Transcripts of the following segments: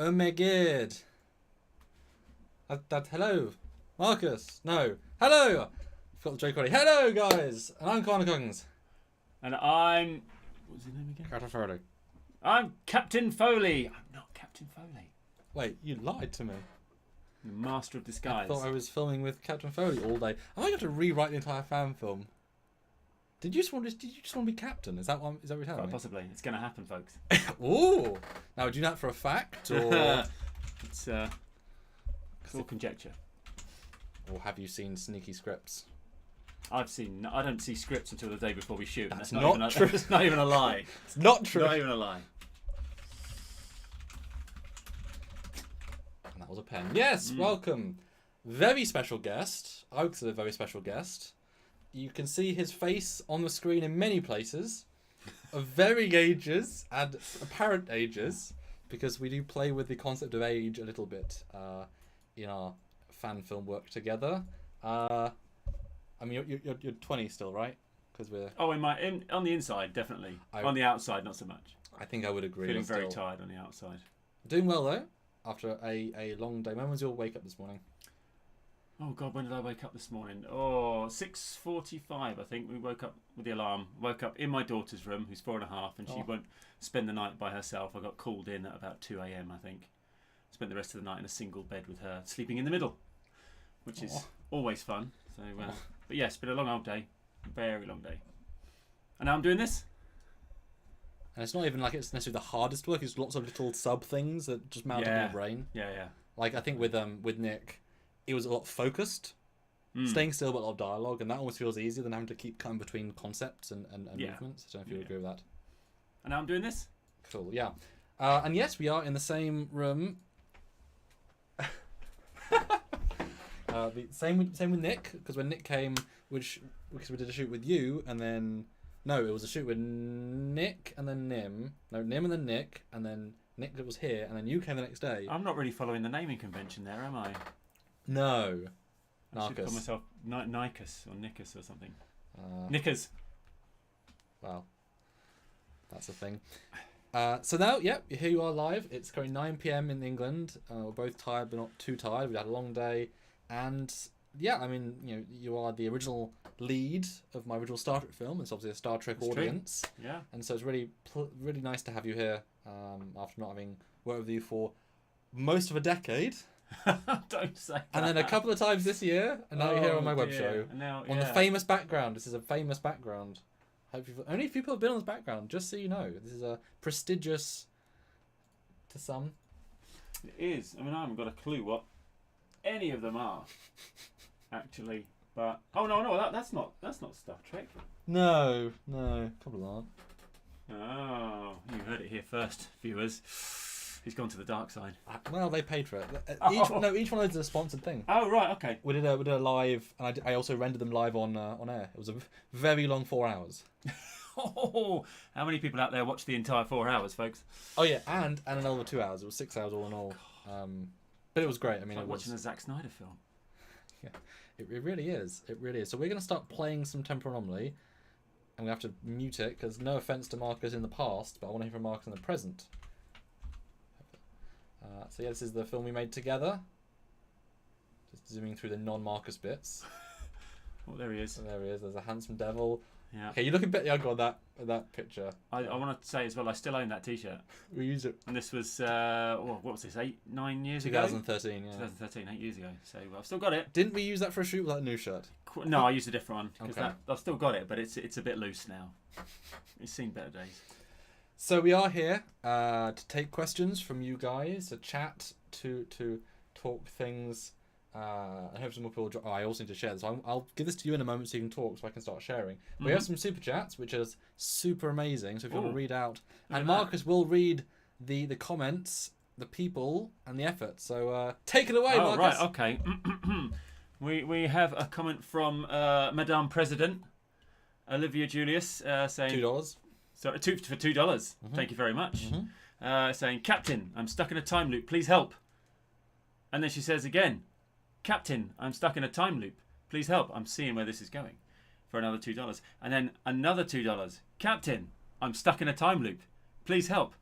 Oh my god. Hello. Marcus. No. Hello. I've got the joke already. Hello, guys. And I'm Connor Coggins. And I'm... What's his name again? Captain Foley. I'm Captain Foley. I'm not Captain Foley. Wait, you lied to me. The master of disguise. I thought I was filming with Captain Foley all day. Am I going to rewrite the entire fan film? Did you just want to be captain? Is that what you're telling me? Possibly. It's going to happen, folks. Ooh. Now, do you know that for a fact, or it's all conjecture. Or have you seen sneaky scripts? I don't see scripts until the day before we shoot. That's not true. It's not even a lie. It's not true. Not even a lie. And that was a pen. Yes, welcome. Very special guest. I would consider a very special guest. You can see his face on the screen in many places, of varying ages and apparent ages, because we do play with the concept of age a little bit in our fan film work together. I mean, you're 20 still, right? Because we're. Oh, on the inside, definitely. On the outside, not so much. I think I would agree. Feeling very tired on the outside. Doing well though, after a long day. When was your wake up this morning? Oh God, when did I wake up this morning? Oh, 6:45, I think. We woke up with the alarm. Woke up in my daughter's room, who's 4.5, and she won't spend the night by herself. I got called in at about 2 a.m, I think. Spent the rest of the night in a single bed with her, sleeping in the middle, which is always fun. So, but yes, been a long old day, very long day. And now I'm doing this. And it's not even like it's necessarily the hardest work. It's lots of little sub things that just mount up in your brain. Yeah. Like I think with Nick, it was a lot focused, staying still, but a lot of dialogue, and that almost feels easier than having to keep cutting between concepts and movements. I don't know if you agree with that. And now I'm doing this. Cool. Yeah. And yes, we are in the same room. The same with Nick, because when Nick came, because we did a shoot with you, and then it was a shoot with Nick and then Nim. No, Nim and then Nick, and then Nick that was here, and then you came the next day. I'm not really following the naming convention there, am I? No. I should call myself Nikus or Nikus or something. Nickers. Well, that's a thing. So now, here you are live. It's currently 9 p.m. in England. We're both tired, but not too tired. We had a long day, and I mean, you are the original lead of my original Star Trek film. It's obviously a Star Trek audience. True. Yeah. And so it's really nice to have you here after not having worked with you for most of a decade. Don't say that. And then a couple of times this year, and now you're here on my web show. Now, on the famous background. This is a famous background. Only a few people have been on this background, just so you know. This is a prestigious to some. It is. I mean, I haven't got a clue what any of them are, actually. But no, that's not Star Trek. No, a couple aren't. Oh, you heard it here first, viewers. He's gone to the dark side. Well, they paid for it. Each one of those is a sponsored thing. Oh right, okay. We did a live, and I also rendered them live on air. It was a very long 4 hours. Oh, how many people out there watched the entire 4 hours, folks? Oh yeah, and another 2 hours. It was 6 hours all in all. But it was great. I mean, it's like watching a Zack Snyder film. Yeah, it really is. It really is. So we're going to start playing some Temporal Anomaly, and we have to mute it because no offense to Marcus in the past, but I want to hear from Marcus in the present. So this is the film we made together. Just zooming through the non-Marcus bits. Oh, there he is. There he is. There's a handsome devil. Yeah. Okay, you look a bit younger on that picture. I want to say as well, I still own that T-shirt. We use it. And this was what was this? 9 years ago. 2013. Yeah. 2013, 8 years ago. So I've still got it. Didn't we use that for a shoot with that new shirt? No, I used a different one because okay. I've still got it, but it's a bit loose now. It's seen better days. So we are here to take questions from you guys, to chat, to talk things. I hope some more people. I also need to share this. I'll give this to you in a moment so you can talk, so I can start sharing. Mm-hmm. We have some super chats, which is super amazing. So if you want to read out, and Marcus will read the comments, the people, and the effort. So take it away, Marcus. Right, okay. we have a comment from Madame President Olivia Julius saying $2. So for $2. Mm-hmm. Thank you very much. Mm-hmm. Saying, Captain, I'm stuck in a time loop. Please help. And then she says again, Captain, I'm stuck in a time loop. Please help. I'm seeing where this is going. For another $2. And then another $2. Captain, I'm stuck in a time loop. Please help.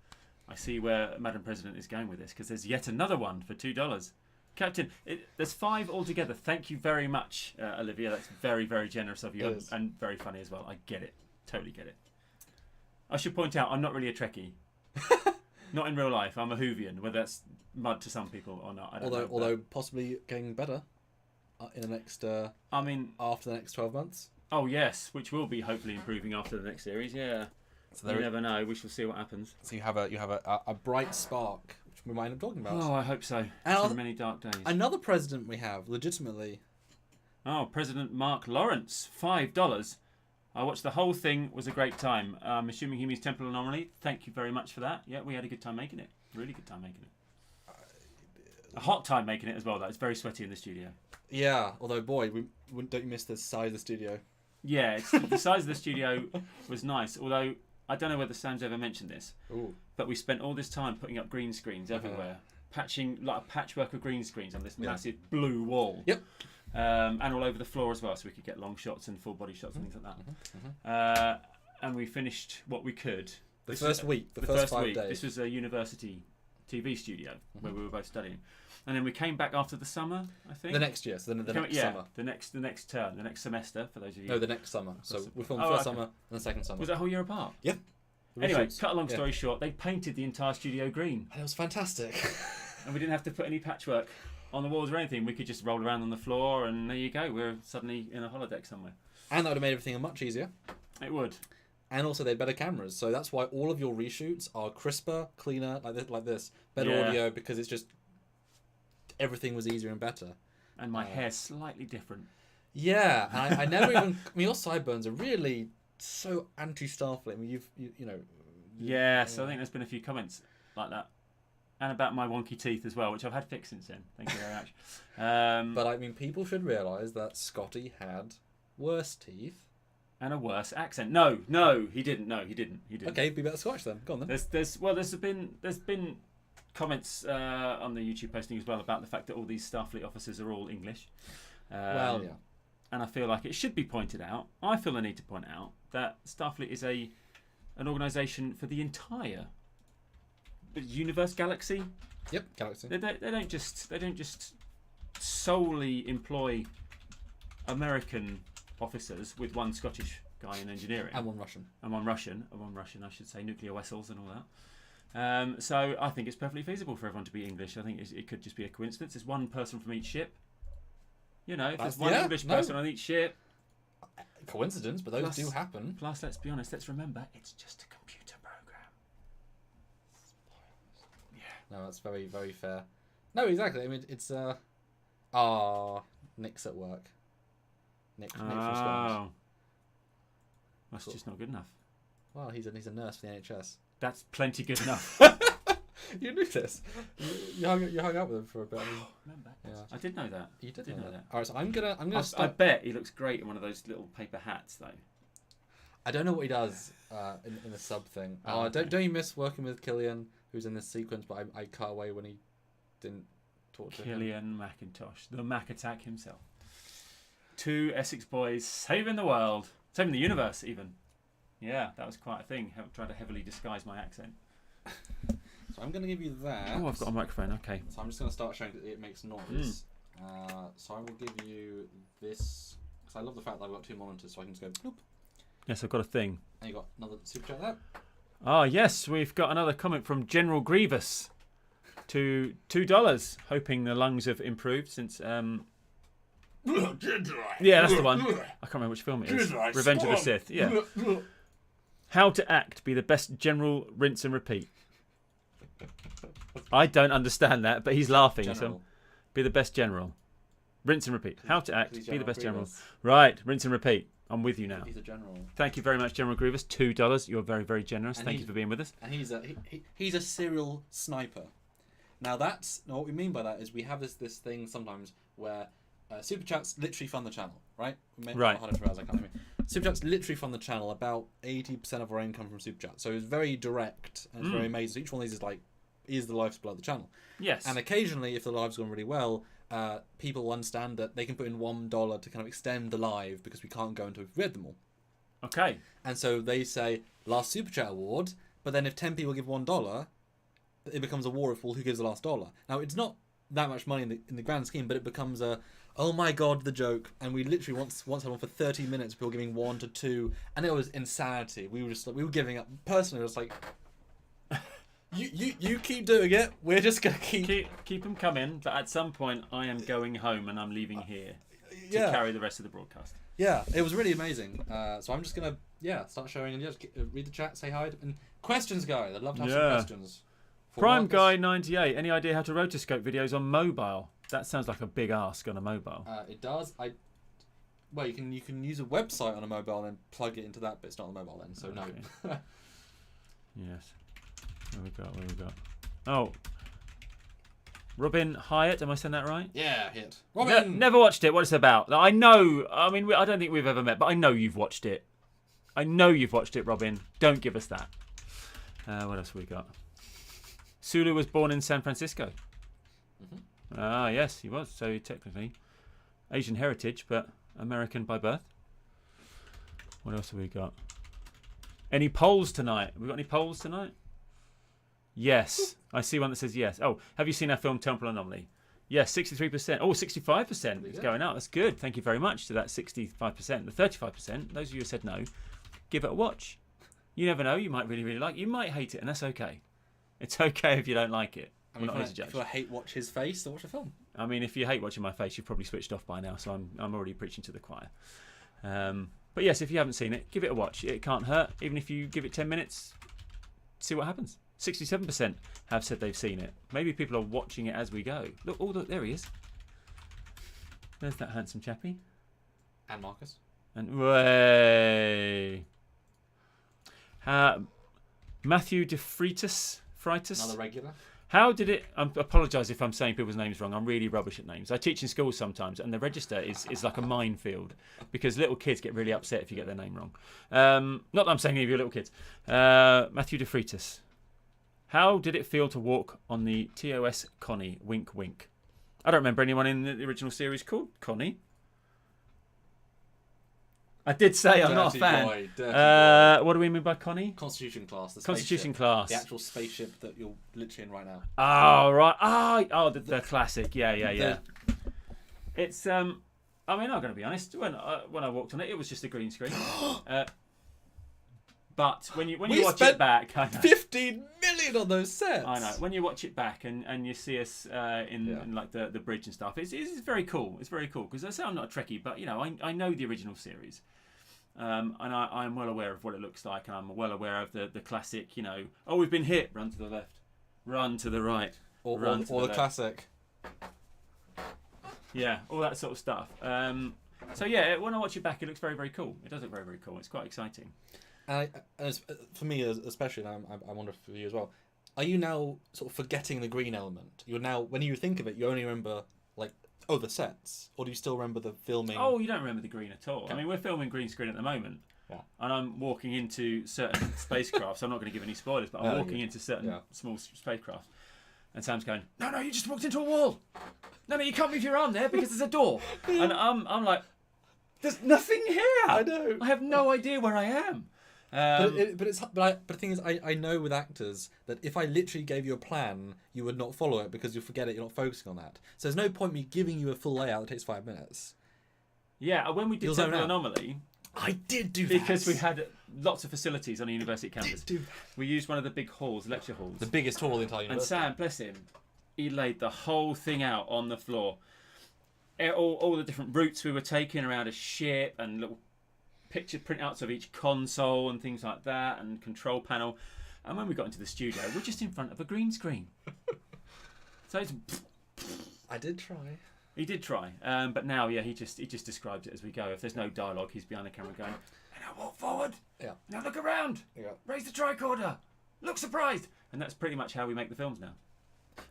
I see where Madam President is going with this, because there's yet another one for $2. Captain, there's 5 altogether. Thank you very much, Olivia. That's very, very generous of you, and very funny as well. I get it. Totally get it. I should point out, I'm not really a Trekkie. Not in real life. I'm a Whovian, whether that's mud to some people or not. I don't know, although possibly getting better in the next. After the next 12 months. Oh yes, which will be hopefully improving after the next series. Yeah. So you never know. We shall see what happens. So you have a bright spark, which we might end up talking about. Oh, I hope so. So many dark days. Another president we have, legitimately. Oh, President Mark Lawrence, $5. I watched the whole thing. Was a great time. I'm assuming he means Temporal Anomaly. Thank you very much for that. Yeah, we had a good time making it. Really good time making it. A hot time making it as well. Though it's very sweaty in the studio. Yeah, although boy, don't you miss the size of the studio? Yeah, the size of the studio was nice. Although I don't know whether Sam's ever mentioned this, but we spent all this time putting up green screens everywhere, patching like a patchwork of green screens on this massive blue wall. Yep. And all over the floor as well, so we could get long shots and full body shots and things like that. And we finished what we could. The first 5 week. days. This was a university TV studio where we were both studying, and then we came back after the summer. I think the next year, so the next summer. the next term, the next semester for those of you. No, the next summer. So we filmed the first summer and the second summer. Was that a whole year apart? Yeah. Anyway, cut a long story short, they painted the entire studio green. And it was fantastic. And we didn't have to put any patchwork on the walls or anything. We could just roll around on the floor, and there you go. We're suddenly in a holodeck somewhere. And that would have made everything much easier. It would. And also they had better cameras, so that's why all of your reshoots are crisper, cleaner, like this. Better audio, because it's just everything was easier and better. And my hair's slightly different. Yeah, and I never even. I mean, your sideburns are really so anti-Starfleet. I mean, you know. Yes, I think there's been a few comments like that. And about my wonky teeth as well, which I've had fixed since then. Thank you very much. But I mean, people should realise that Scotty had worse teeth. And a worse accent. No, he didn't. Okay, be better Scottish then. Go on then. There's been comments on the YouTube posting as well about the fact that all these Starfleet officers are all English. Well, yeah. And I feel like it should be pointed out. I feel the need to point out that Starfleet is an organisation for the entire universe, galaxy. Yep, galaxy. They don't just solely employ American officers with one Scottish guy in engineering And one Russian, I should say, nuclear vessels and all that. So I think it's perfectly feasible for everyone to be English. I think it could just be a coincidence. There's one person from each ship. You know, if there's one English person on each ship. Coincidence, but those do happen. Plus, let's be honest. Let's remember, it's just a computer program. Yeah. No, that's very, very fair. No, exactly. I mean, it's Nick's at work. Nick from Scotland. That's just not good enough. Well, he's a nurse for the NHS. That's plenty good enough. You knew this. You hung out with him for a bit. Remember? Yeah. I did know that. You did know that. All right, so I'm gonna start. I bet he looks great in one of those little paper hats, though. I don't know what he does in the sub thing. Okay. Don't you miss working with Killian, who's in this sequence? But I cut away when he didn't talk to him. Killian McIntosh, the Mac Attack himself. 2 Essex boys saving the world, saving the universe, even. Yeah, that was quite a thing. Trying to heavily disguise my accent. So I'm going to give you that. Oh, I've got a microphone. Okay. So I'm just going to start showing that it makes noise. So I will give you this, because I love the fact that I've got 2 monitors, so I can just go bloop. Yes, I've got a thing. And you got another super chat there. Ah, yes, we've got another comment from General Grievous to $2, hoping the lungs have improved since. Yeah, that's the one. I can't remember which film it is. Revenge of the Sith. Yeah. How to act, be the best general, rinse and repeat. I don't understand that, but he's laughing. General. So, be the best general. Rinse and repeat. How to act, be the best Grievous. general. Right, rinse and repeat. I'm with you now. He's a general. Thank you very much, General Grievous. $2. You're very, very generous. Thank you for being with us. And he's a serial sniper. Now what we mean by that is we have this thing sometimes where super chats literally fund the channel, right? Right. Super chats literally fund the channel. About 80% of our income from super chat. So it's very direct and it's very amazing. Each one of these is the lifeblood of the channel. Yes. And occasionally, if the live's gone really well, people understand that they can put in $1 to kind of extend the live because we can't go until we've read them all. Okay. And so they say last super chat award, but then if 10 people give $1, it becomes a war of, well, who gives the last dollar? Now, it's not that much money in the grand scheme, but it becomes a, oh my god, the joke. And we literally once had one for 30 minutes, people giving 1 to 2, and it was insanity. We were giving up. Personally, it was like, you keep doing it. We're just gonna keep them coming. But at some point, I am going home and I'm leaving here to carry the rest of the broadcast. Yeah, it was really amazing. So I'm just gonna start showing and just read the chat, say hi, and questions, guys. I'd love to have some questions. Prime Guy 98. Any idea how to rotoscope videos on mobile? That sounds like a big ask on a mobile. It does. Well, you can use a website on a mobile and then plug it into that, but it's not on the mobile then. So okay. No. Yes. What we got? Oh. Robin Hyatt, am I saying that right? Yeah, hit. Robin! Never watched it. What it's about? I know. I mean, I don't think we've ever met, but I know you've watched it. Robin. Don't give us that. What else have we got? Sulu was born in San Francisco. Mm-hmm. Yes, he was. So technically Asian heritage, but American by birth. What else have we got? Any polls tonight? Have we got any polls tonight? Yes. I see one that says yes. Oh, have you seen our film Temporal Anomaly? Yes, 63%. Oh, 65% is going out. That's good. Thank you very much to that 65%. The 35%, those of you who said no, give it a watch. You never know. You might really, really like it. You might hate it, and that's okay. It's okay if you don't like it. I mean, if I hate watch his face, then watch a film. I mean, if you hate watching my face, you've probably switched off by now, so I'm already preaching to the choir. But yes, if you haven't seen it, give it a watch. It can't hurt. Even if you give it 10 minutes, see what happens. 67% have said they've seen it. Maybe people are watching it as we go. Look, there he is. There's that handsome chappie. And Marcus. And way. Matthew DeFreitas. Another regular. How did it... I apologise if I'm saying people's names wrong. I'm really rubbish at names. I teach in schools sometimes, and the register is like a minefield because little kids get really upset if you get their name wrong. Not that I'm saying any of you little kids. Matthew DeFreitas. How did it feel to walk on the TOS Connie? Wink, wink. I don't remember anyone in the original series called Connie. I did say I'm not a fan. What do we mean by Connie? Constitution class. The Constitution class. The actual spaceship that you're literally in right now. Oh, right. The classic. Yeah. It's I mean, I'm going to be honest. When I walked on it, it was just a green screen. But when you watch it back, I know. 15 million on those sets. I know. When you watch it back and you see us in like the bridge and stuff, it's very cool. It's very cool because I say I'm not a Trekkie, but you know I know the original series, and I'm well aware of what it looks like, and I'm well aware of the classic. You know, we've been hit. Run to the left. Run to the right. Or the classic. Yeah, all that sort of stuff. So yeah, when I watch it back, it looks very, very cool. It does look very, very cool. It's quite exciting. For me, especially, and I wonder for you as well, are you now sort of forgetting the green element? You're now, when you think of it, you only remember, like, the sets? Or do you still remember the filming? Oh, you don't remember the green at all. Okay. I mean, we're filming green screen at the moment. Yeah. And I'm walking into certain spacecraft, so I'm not going to give any spoilers, but I'm walking into certain small spacecraft. And Sam's going, no, you just walked into a wall. No, you can't move your arm there because there's a door. And I'm like, there's nothing here. I know. I have no idea where I am. But the thing is, I know with actors that if I literally gave you a plan, you would not follow it because you'll forget it. You're not focusing on that. So there's no point me giving you a full layout that takes 5 minutes. Yeah, when we did Temporal Anomaly, I did do that because we had lots of facilities on a university campus. We used one of the big halls, lecture halls, the biggest hall in the entire university. And Sam, bless him, he laid the whole thing out on the floor. All the different routes we were taking around a ship and little picture printouts of each console and things like that and control panel. And when we got into the studio, we're just in front of a green screen. So it's... I did try. He did try. But now, he just describes it as we go. If there's no dialogue, he's behind the camera going, and now walk forward. Yeah. Now look around. Yeah. Raise the tricorder. Look surprised. And that's pretty much how we make the films now.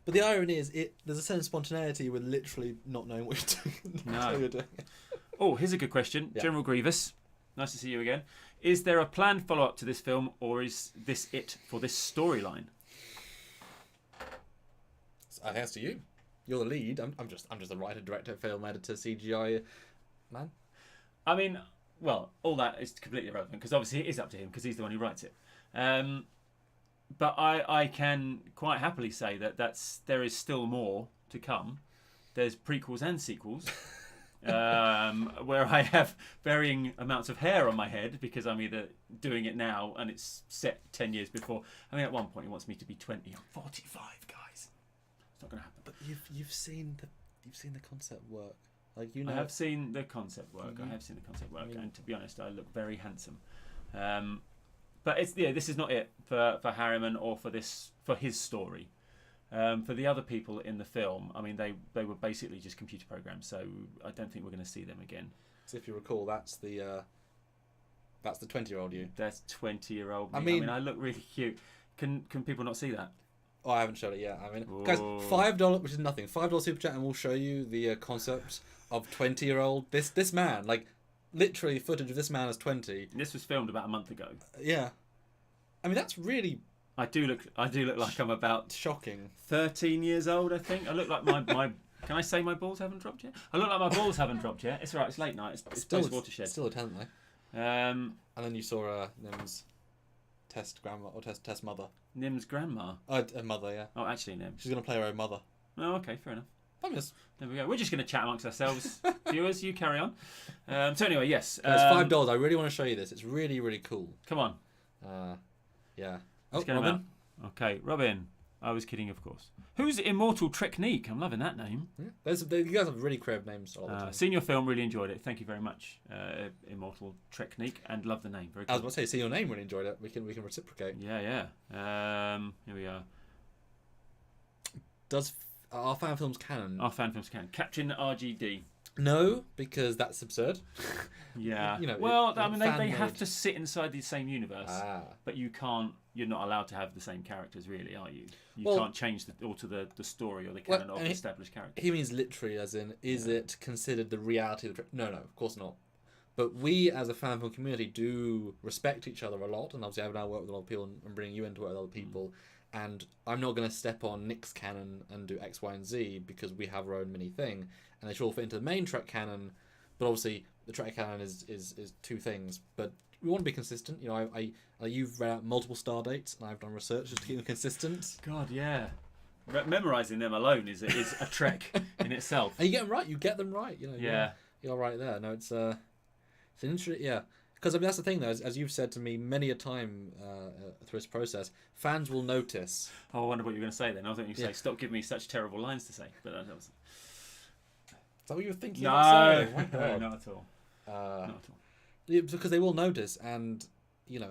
But the irony is, there's a certain spontaneity with literally not knowing what you're doing. No. Oh, here's a good question. Yeah. General Grievous. Nice to see you again. Is there a planned follow-up to this film, or is this it for this storyline? I think that's to you. You're the lead. I'm just a writer, director, film editor, CGI man. I mean, well, all that is completely irrelevant because obviously it is up to him because he's the one who writes it. but I can quite happily say that there is still more to come. There's prequels and sequels. Where I have varying amounts of hair on my head because I'm either doing it now and it's set 10 years before. I mean, at one point he wants me to be 20. I'm 45, guys. It's not going to happen. But you've seen the concept work. Like I have seen the concept work. I have seen the concept work, and to be honest, I look very handsome. But this is not it for Harriman or for his story. For the other people in the film, I mean, they were basically just computer programs, so I don't think we're going to see them again. So if you recall, that's the 20-year-old you. That's 20-year-old me. I mean, I look really cute. Can people not see that? Oh, I haven't showed it yet. I mean, Whoa. guys, $5, which is nothing. $5 super chat, and we'll show you the concept of 20-year-old. This man, like, literally footage of this man as 20. This was filmed about a month ago. Yeah, I mean that's really. I do look like I'm about shocking. 13 years old, I think. I look like my can I say my balls haven't dropped yet? I look like my balls haven't dropped yet. It's alright, it's late night. It's post watershed. Still a tenth though. And then you saw Nim's test grandma or test mother. Nim's grandma? A mother, yeah. Oh, actually Nim. She's going to play her own mother. Oh, okay, fair enough. There we go. We're just going to chat amongst ourselves. Viewers, you carry on. So anyway, yes. It's $5. I really want to show you this. It's really, really cool. Come on. Yeah. Let's get Robin. Okay, Robin. I was kidding, of course. Who's Immortal Trekyards? I'm loving that name. Yeah. You guys have really creative names all the time. Seen your film, really enjoyed it. Thank you very much, Immortal Trekyards, and love the name. Very cool. I was about to say, see your name, really enjoyed it. We can reciprocate. Yeah. Here we are. Does our fan films canon? Our fan films canon. Captain RGD. No, because that's absurd. Yeah. They have to sit inside the same universe, but you can't. You're not allowed to have the same characters, really, are you? You can't change alter the story or the canon of the established characters. He means literally, as in, is it considered the reality of the? No, of course not. But we, as a fan film community, do respect each other a lot, and obviously I've now worked with a lot of people and bringing you into work with other people. And I'm not going to step on Nick's canon and do X, Y, and Z because we have our own mini thing, and they should all fit into the main Trek canon. But obviously, the Trek canon is two things. But we want to be consistent. You know, you've read out multiple star dates, and I've done research just to keep them consistent. God, yeah. Memorizing them alone is a trek in itself. And you get them right. You get them right. You know. Yeah. You're right there. No, it's an interesting. Yeah. Because I mean, that's the thing, though. As you've said to me many a time through this process, fans will notice. Oh, I wonder what you were going to say then. I was thinking you say, "Stop giving me such terrible lines to say." But that was. Is that what you were thinking? No, not at all. Not at all. Yeah, because they will notice, and you know,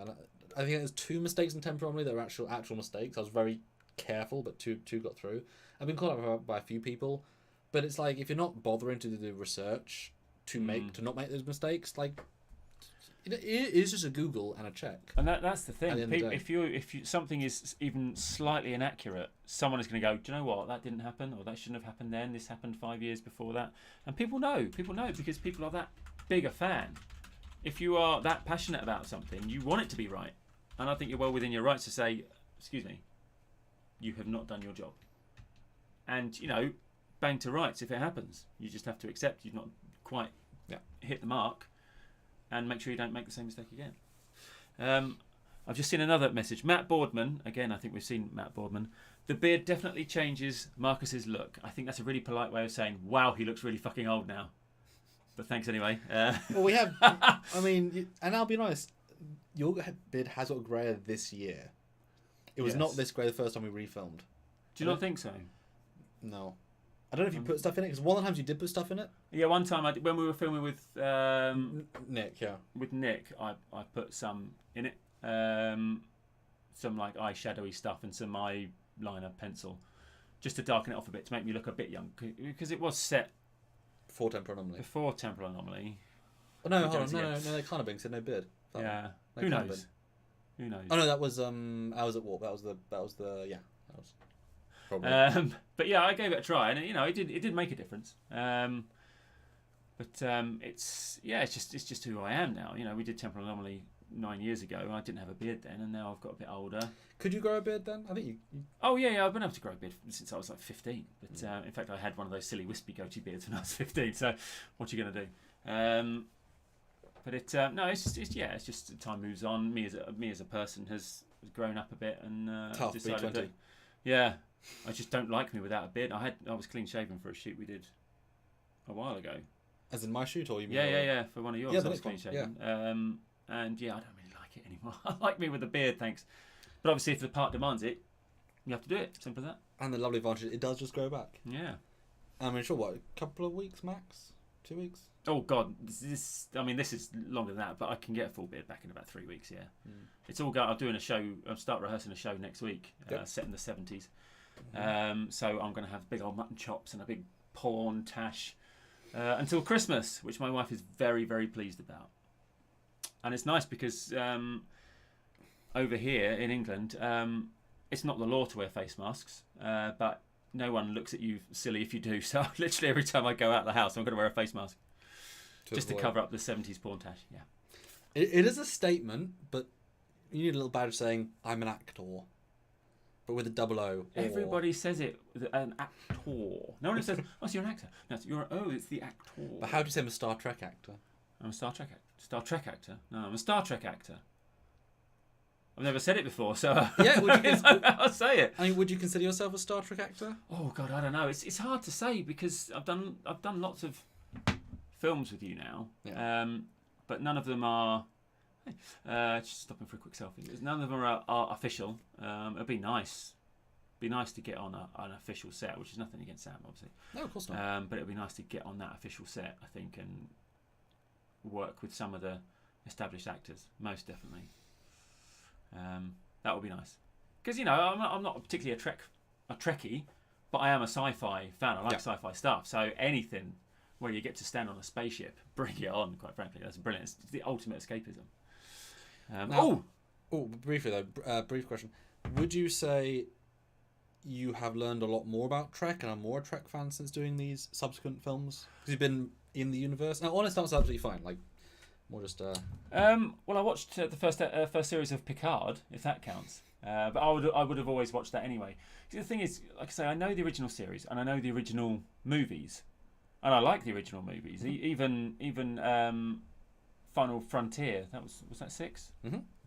I think there's 2 mistakes in Temporal Anomaly that are actual mistakes. I was very careful, but two got through. I've been called out by a few people, but it's like if you're not bothering to do the research to not make those mistakes, like. It is just a Google and a check. And that's the thing. If you something is even slightly inaccurate, someone is going to go, do you know what? That didn't happen, or that shouldn't have happened then. This happened 5 years before that. And people know because people are that big a fan. If you are that passionate about something, you want it to be right. And I think you're well within your rights to say, excuse me, you have not done your job. And, bang to rights if it happens. You just have to accept you've not quite hit the mark. And make sure you don't make the same mistake again. I've just seen another message. Matt Boardman, again, I think we've seen Matt Boardman. The beard definitely changes Marcus's look. I think that's a really polite way of saying, wow, he looks really fucking old now. But thanks anyway. Well, we have, I mean, and I'll be honest, your beard has got grayer this year. It was not this grey the first time we refilmed. Do you not think so? No. I don't know if you put stuff in it, because one of the times you did put stuff in it. Yeah, one time when we were filming with Nick, yeah. With Nick, I put some in it, some like eyeshadowy stuff and some eyeliner pencil, just to darken it off a bit to make me look a bit young, because it was set before Temporal Anomaly. Oh no, hold on, no, they can't have been, because no beard. Yeah, who knows? Who knows? Oh no, that was Hours at Warp. That was the yeah. That was. Probably. But yeah, I gave it a try, and it did make a difference. It's just who I am now. We did Temporal Anomaly 9 years ago, and I didn't have a beard then, and now I've got a bit older. Could you grow a beard then? I think you. Oh yeah, I've been able to grow a beard since I was like 15. But in fact, I had one of those silly wispy goatee beards when I was 15. So what are you gonna do? But it's just time moves on. Me as a person has grown up a bit and Tough, decided B20. that, yeah, I just don't like me without a beard. I was clean shaven for a shoot we did a while ago. As in my shoot, or you mean? Yeah, for one of yours. Yeah, I was clean shaven. And yeah, I don't really like it anymore. I like me with a beard, thanks. But obviously, if the part demands it, you have to do it. Simple as that. And the lovely advantage, it does just grow back. Yeah. I mean, sure, what, a couple of weeks max? 2 weeks? Oh God, this is longer than that, but I can get a full beard back in about 3 weeks. Yeah, It's all going. I'm doing a show. I'll start rehearsing a show next week, set in the 70s. So I'm going to have big old mutton chops and a big porn tash until Christmas, which my wife is very, very pleased about. And it's nice because over here in England, it's not the law to wear face masks, but no one looks at you silly if you do. So literally every time I go out of the house, I'm going to wear a face mask just to cover up the 70s porn tash. Yeah. It is a statement, but you need a little badge saying, I'm an actor. But with a double O. Everybody says it, an actor. No one says, oh, so you're an actor. No, it's the actor. But how do you say I'm a Star Trek actor? I'm a Star Trek actor. Star Trek actor? No, I'm a Star Trek actor. I've never said it before, so yeah, I'll say it. I mean, would you consider yourself a Star Trek actor? Oh God, I don't know. It's hard to say because I've done lots of films with you now, but none of them are. Just stopping for a quick selfie. None of them are official. It'd be nice. Be nice to get on an official set, which is nothing against Sam, obviously. No, of course not. But it'd be nice to get on that official set, I think, and work with some of the established actors. Most definitely. That would be nice. Because I'm not particularly a Trekkie, but I am a sci-fi fan. I like sci-fi stuff. So anything where you get to stand on a spaceship, bring it on. Quite frankly, that's brilliant. It's the ultimate escapism. Briefly though, brief question: would you say you have learned a lot more about Trek and are more a Trek fan since doing these subsequent films? Because you've been in the universe. Now, honest answer, absolutely fine. Like, more just. Well, I watched the first series of Picard, if that counts. But I would have always watched that anyway. The thing is, like I say, I know the original series and I know the original movies, and I like the original movies. Even Final Frontier. Was that 6?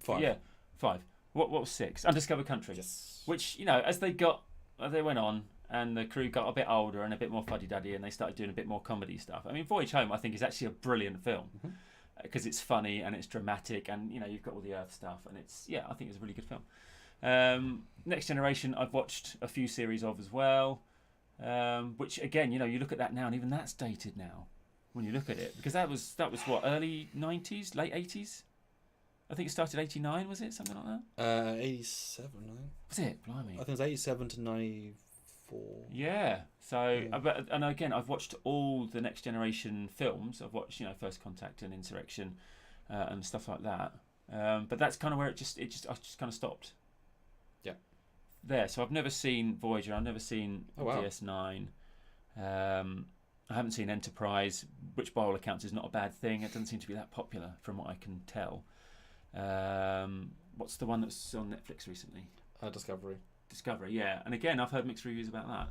5. Yeah, 5. What was 6? Undiscovered Country. Yes. Which as they went on and the crew got a bit older and a bit more fuddy-duddy and they started doing a bit more comedy stuff. I mean, Voyage Home I think is actually a brilliant film because it's funny and it's dramatic and you've got all the Earth stuff and I think it's a really good film. Next Generation I've watched a few series of as well, which again you look at that now and even that's dated now. When you look at it, because that was what, early 90s, late 80s. I think it started 89, was it something like that? 87, I think. Was it? Blimey. I think it was 87 to 94. Yeah. So, and again, I've watched all the Next Generation films. I've watched, First Contact and Insurrection, and stuff like that. But that's kind of where I just kind of stopped. Yeah. There. So I've never seen Voyager. I've never seen DS9. I haven't seen Enterprise, which by all accounts is not a bad thing. It doesn't seem to be that popular from what I can tell. What's the one that's on Netflix recently? Discovery, yeah. And again, I've heard mixed reviews about that.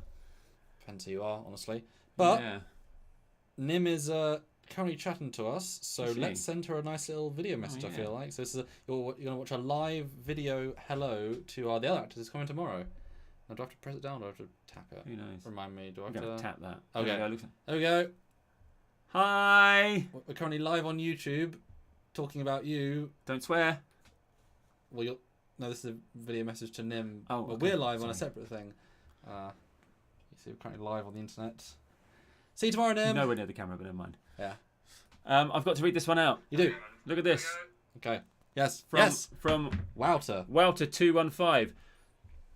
Depends who you are, honestly. But Nim is currently chatting to us, so let's send her a nice little video message, I feel like. So this is you're going to watch a live video hello to the other actors. It's coming tomorrow. Now, do I have to press it down or do I have to tap it? Who knows? Remind me. Do I have to tap that? Okay. There we go. Hi. We're currently live on YouTube, talking about you. Don't swear. Well, no, this is a video message to Nim. Oh, well, we're live on a separate thing. You see, we're currently live on the internet. See you tomorrow, Nim. Nowhere near the camera, but never mind. Yeah. I've got to read this one out. You do. Look at this. Okay. Yes. From Wouter. Wouter215.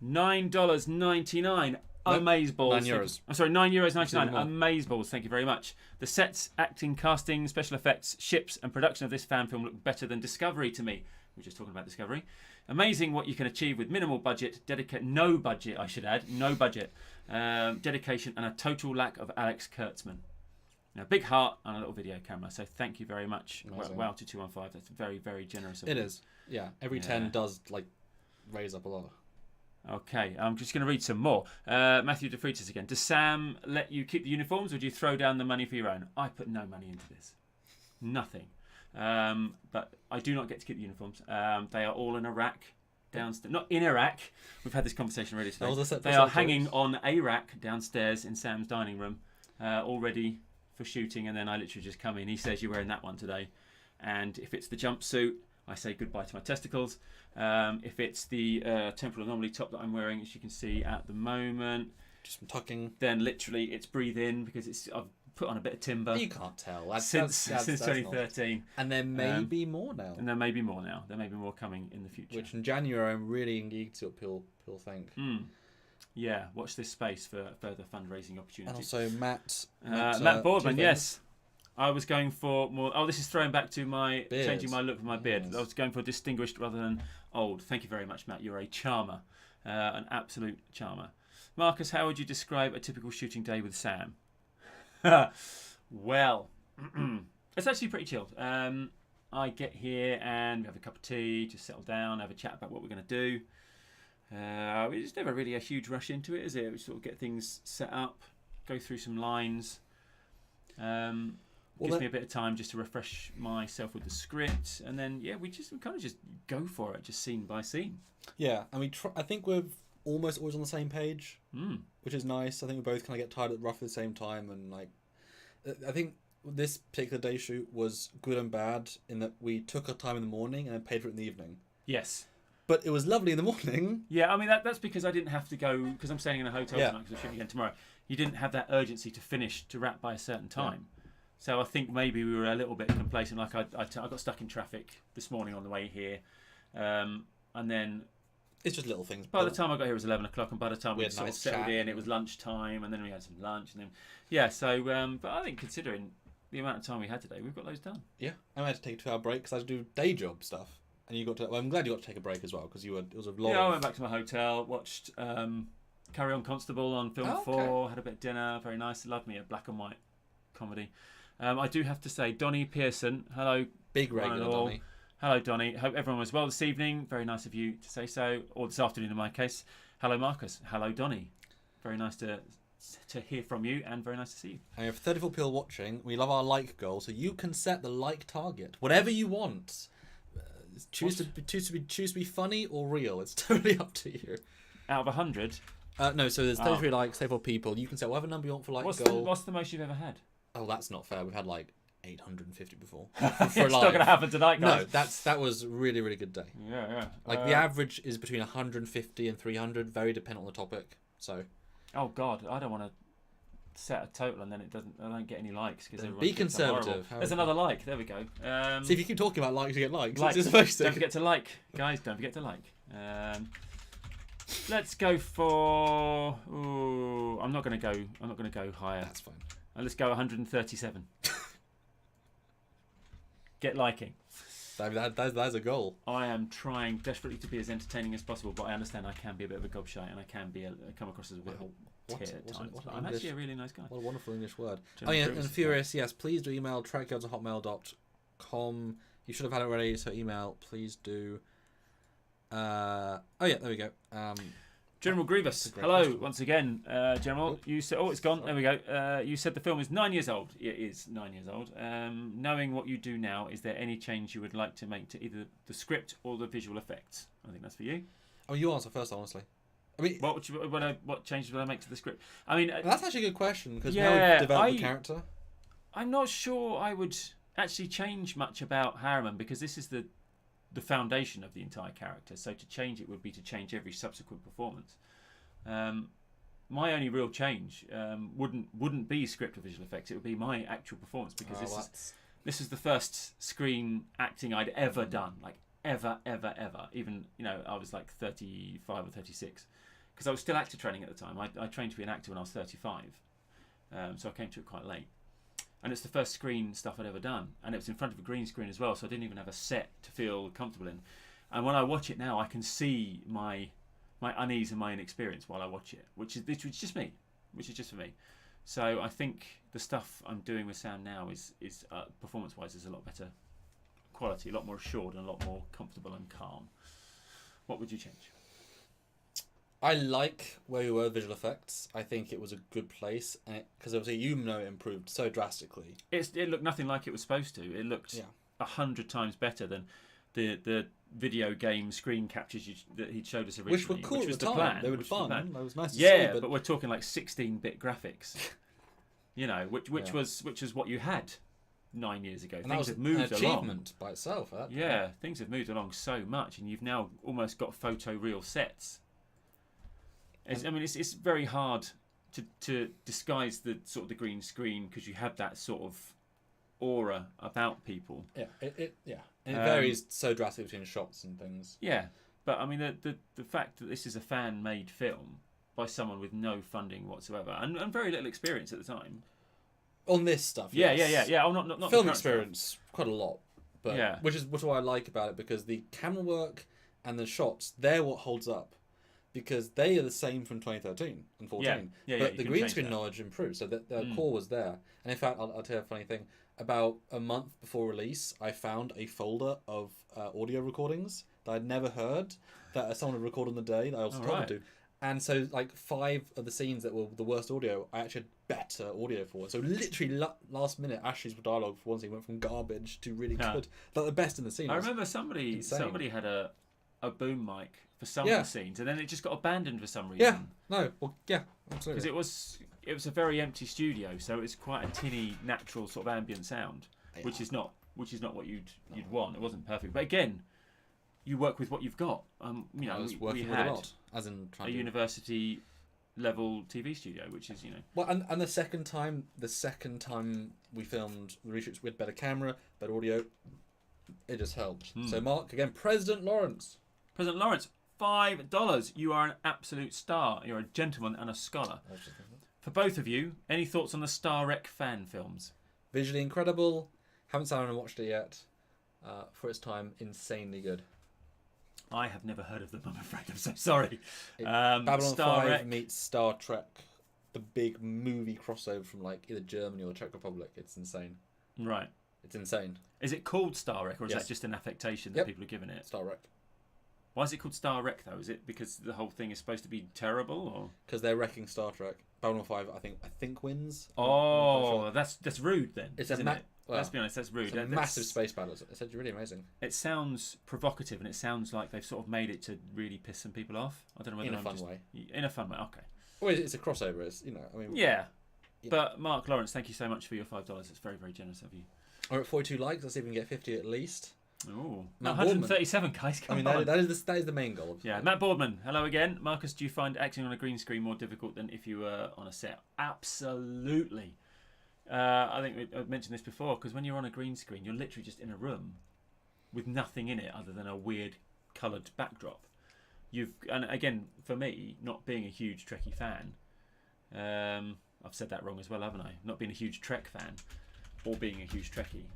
$9.99. Amazeballs. €9. I'm sorry, €9.99. Amazeballs. Thank you very much. The sets, acting, casting, special effects, ships, and production of this fan film look better than Discovery to me. We're just talking about Discovery. Amazing what you can achieve with minimal budget, no budget, I should add, no budget, dedication, and a total lack of Alex Kurtzman. Now, big heart and a little video camera. So thank you very much. Wow to 215. That's very, very generous of you. It is. Yeah. Every 10 does raise up a lot. Okay, I'm just going to read some more. Matthew DeFreitas again. Does Sam let you keep the uniforms or do you throw down the money for your own? I put no money into this. Nothing. But I do not get to keep the uniforms. They are all in a rack downstairs. Not in a rack. We've had this conversation already today. They are hanging on a rack downstairs in Sam's dining room, all ready for shooting. And then I literally just come in. He says, "You're wearing that one today." And if it's the jumpsuit, I say goodbye to my testicles. If it's the Temporal Anomaly top that I'm wearing, as you can see at the moment, just from tucking, then literally it's breathe in because I've put on a bit of timber. You can't tell. Since 2013. And there may be more now. And there may be more now. There may be more coming in the future. Which in January I'm really intrigued to what people think. Yeah, watch this space for further fundraising opportunities. And also Matt Boardman, yes. I was going for more... Oh, this is throwing back to my... beard. Changing my look with my beard. Yes. I was going for distinguished rather than old. Thank you very much, Matt. You're a charmer. An absolute charmer. Marcus, how would you describe a typical shooting day with Sam? Well, it's actually pretty chilled. I get here and we have a cup of tea, just settle down, have a chat about what we're going to do. It's never really a huge rush into it, is it? We sort of get things set up, go through some lines. Gives me a bit of time just to refresh myself with the script, and then we kind of just go for it, just scene by scene. Yeah, and I think we're almost always on the same page, which is nice. I think we both kind of get tired at roughly the same time, and I think this particular day shoot was good and bad in that we took our time in the morning and then paid for it in the evening. Yes. But it was lovely in the morning. Yeah, I mean that's because I didn't have to go because I'm staying in a hotel tonight because I'm shooting again tomorrow. You didn't have that urgency to wrap by a certain time. Yeah. So I think maybe we were a little bit complacent. Like I got stuck in traffic this morning on the way here, and then it's just little things. By the time I got here it was 11 o'clock, and by the time we sort of settled in, it was lunchtime, and then we had some lunch, and then So, but I think considering the amount of time we had today, we've got loads done. Yeah, I had to take a 2-hour break because I had to do day job stuff, and you got to. Well, I'm glad you got to take a break as well because it was a long. Yeah, I went back to my hotel, watched Carry On Constable on Film 4, had a bit of dinner, very nice. Loved me a black and white comedy. I do have to say, Donnie Pearson, hello. Big regular Donnie. Hello, Donnie. Hope everyone was well this evening. Very nice of you to say so. Or this afternoon in my case. Hello, Marcus. Hello, Donnie. Very nice to hear from you and very nice to see you. And we have 34 people watching. We love our like goal, so you can set the like target. Whatever you want. Choose to be funny or real. It's totally up to you. Out of 100? No, so there's 33 likes, 34 people. You can set whatever number you want for like goal. What's the most you've ever had? Oh, that's not fair. We've had 850 before. It's not going to happen tonight, guys. No, that was a really, really good day. Yeah. The average is between 150 and 300, very dependent on the topic. So. Oh God, I don't want to set a total and then I don't get any likes because be conservative. There's another like. There we go. See, if you keep talking about likes, you get likes. Don't forget to like, guys. Don't forget to like. Let's go for. Ooh, I'm not going to go higher. That's fine. Let's go 137. Get liking. That's a goal. I am trying desperately to be as entertaining as possible, but I understand I can be a bit of a gobshite and I can come across as a bit at times. I'm actually a really nice guy. What a wonderful English word. And Furious, yes, please do email trekyards@hotmail.com. You should have had it already, so email, please do. There we go. General Grievous, hello question. Once again, General. You said, it's gone. There we go. You said the film is 9 years old. It is 9 years old. Knowing what you do now, is there any change you would like to make to either the script or the visual effects? I think that's for you. Oh, you answer first, honestly. I mean, what changes would I make to the script? I mean, that's actually a good question because now we've developed the character. I'm not sure I would actually change much about Harriman because this is the foundation of the entire character. So to change it would be to change every subsequent performance. My only real change wouldn't be script or visual effects. It would be my actual performance because this is the first screen acting I'd ever done, like ever. Even I was like 35 or 36 because I was still actor training at the time. I trained to be an actor when I was 35, so I came to it quite late. And it's the first screen stuff I'd ever done. And it was in front of a green screen as well, so I didn't even have a set to feel comfortable in. And when I watch it now, I can see my unease and my inexperience while I watch it, which is just me, which is just for me. So I think the stuff I'm doing with Sam now is performance-wise is a lot better quality, a lot more assured and a lot more comfortable and calm. What would you change? I like where we were with visual effects. I think it was a good place because obviously it improved so drastically. It looked nothing like it was supposed to. It looked 100 times better than the video game screen captures that he'd showed us originally, which were cool which at was the the time. plan. They were which was the fun. plan. It was nice to Yeah, see. but we're talking like 16-bit graphics. You know, which was what you had 9 years ago. And Things have moved an achievement by itself. Yeah, things have moved along so much, and you've now almost got photoreal sets. It's very hard to disguise the sort of the green screen because you have that sort of aura about people. Yeah, it varies so drastically between shots and things. Yeah, but I mean the fact that this is a fan-made film by someone with no funding whatsoever and very little experience at the time. On this stuff, yeah, yes. yeah. Oh, not film the experience, stuff. quite a lot. But yeah, which is what I like about it, because the camera work and the shots, they're what holds up, because they are the same from 2013 and 14. But the green screen knowledge improved, so that the core was there. And in fact, I'll tell you a funny thing. About a month before release, I found a folder of audio recordings that I'd never heard that someone had recorded on the day that I was told to. And so, like, 5 of the scenes that were the worst audio, I actually had better audio for. So literally, last minute, Ashley's dialogue for one scene went from garbage to really good. Like the best in the scene. I remember somebody had a boom mic for some of the scenes, and then it just got abandoned for some reason. Yeah, no, well, yeah, absolutely. Because it was a very empty studio, so it's quite a tinny, natural sort of ambient sound, which is not what you'd want. It wasn't perfect, but again, you work with what you've got. You know, we had a lot, as in a university level TV studio, which is, you know. Well, and the second time we filmed the reshoots, we had better camera, better audio. It just helped. So Mark, again, President Lawrence, $5. You are an absolute star. You're a gentleman and a scholar. For both of you, any thoughts on the Star Trek fan films? Visually incredible. Haven't sat down and watched it yet. For its time, insanely good. I have never heard of them, I'm afraid. I'm so sorry. Babylon Star 5 Trek meets Star Trek, the big movie crossover from like either Germany or the Czech Republic. It's insane. Right. It's insane. Is it called Star Trek, or is that just an affectation that people are giving it? Star Trek. Why is it called Star Trek though? Is it because the whole thing is supposed to be terrible, or because they're wrecking Star Trek? Babylon 5, I think wins. Oh, that's rude then. It's isn't it? Well, let's be honest, that's rude. It's a massive space battle. It's really amazing. It sounds provocative, and it sounds like they've sort of made it to really piss some people off. I don't know whether in a fun way. In a fun way, okay. Well, it's a crossover. It's, you know, I mean. Yeah, but Mark Lawrence, thank you so much for your $5. It's very, very generous of you. We're at 42 likes. Let's see if we can get 50 at least. Oh, 137 guys. Come on. That is the main goal. Yeah, Matt Boardman. Hello again, Marcus. Do you find acting on a green screen more difficult than if you were on a set? Absolutely. I think I've mentioned this before, because when you're on a green screen, you're literally just in a room with nothing in it other than a weird coloured backdrop. And again, for me, not being a huge Trekkie fan, I've said that wrong as well, haven't I? Not being a huge Trek fan or being a huge Trekkie.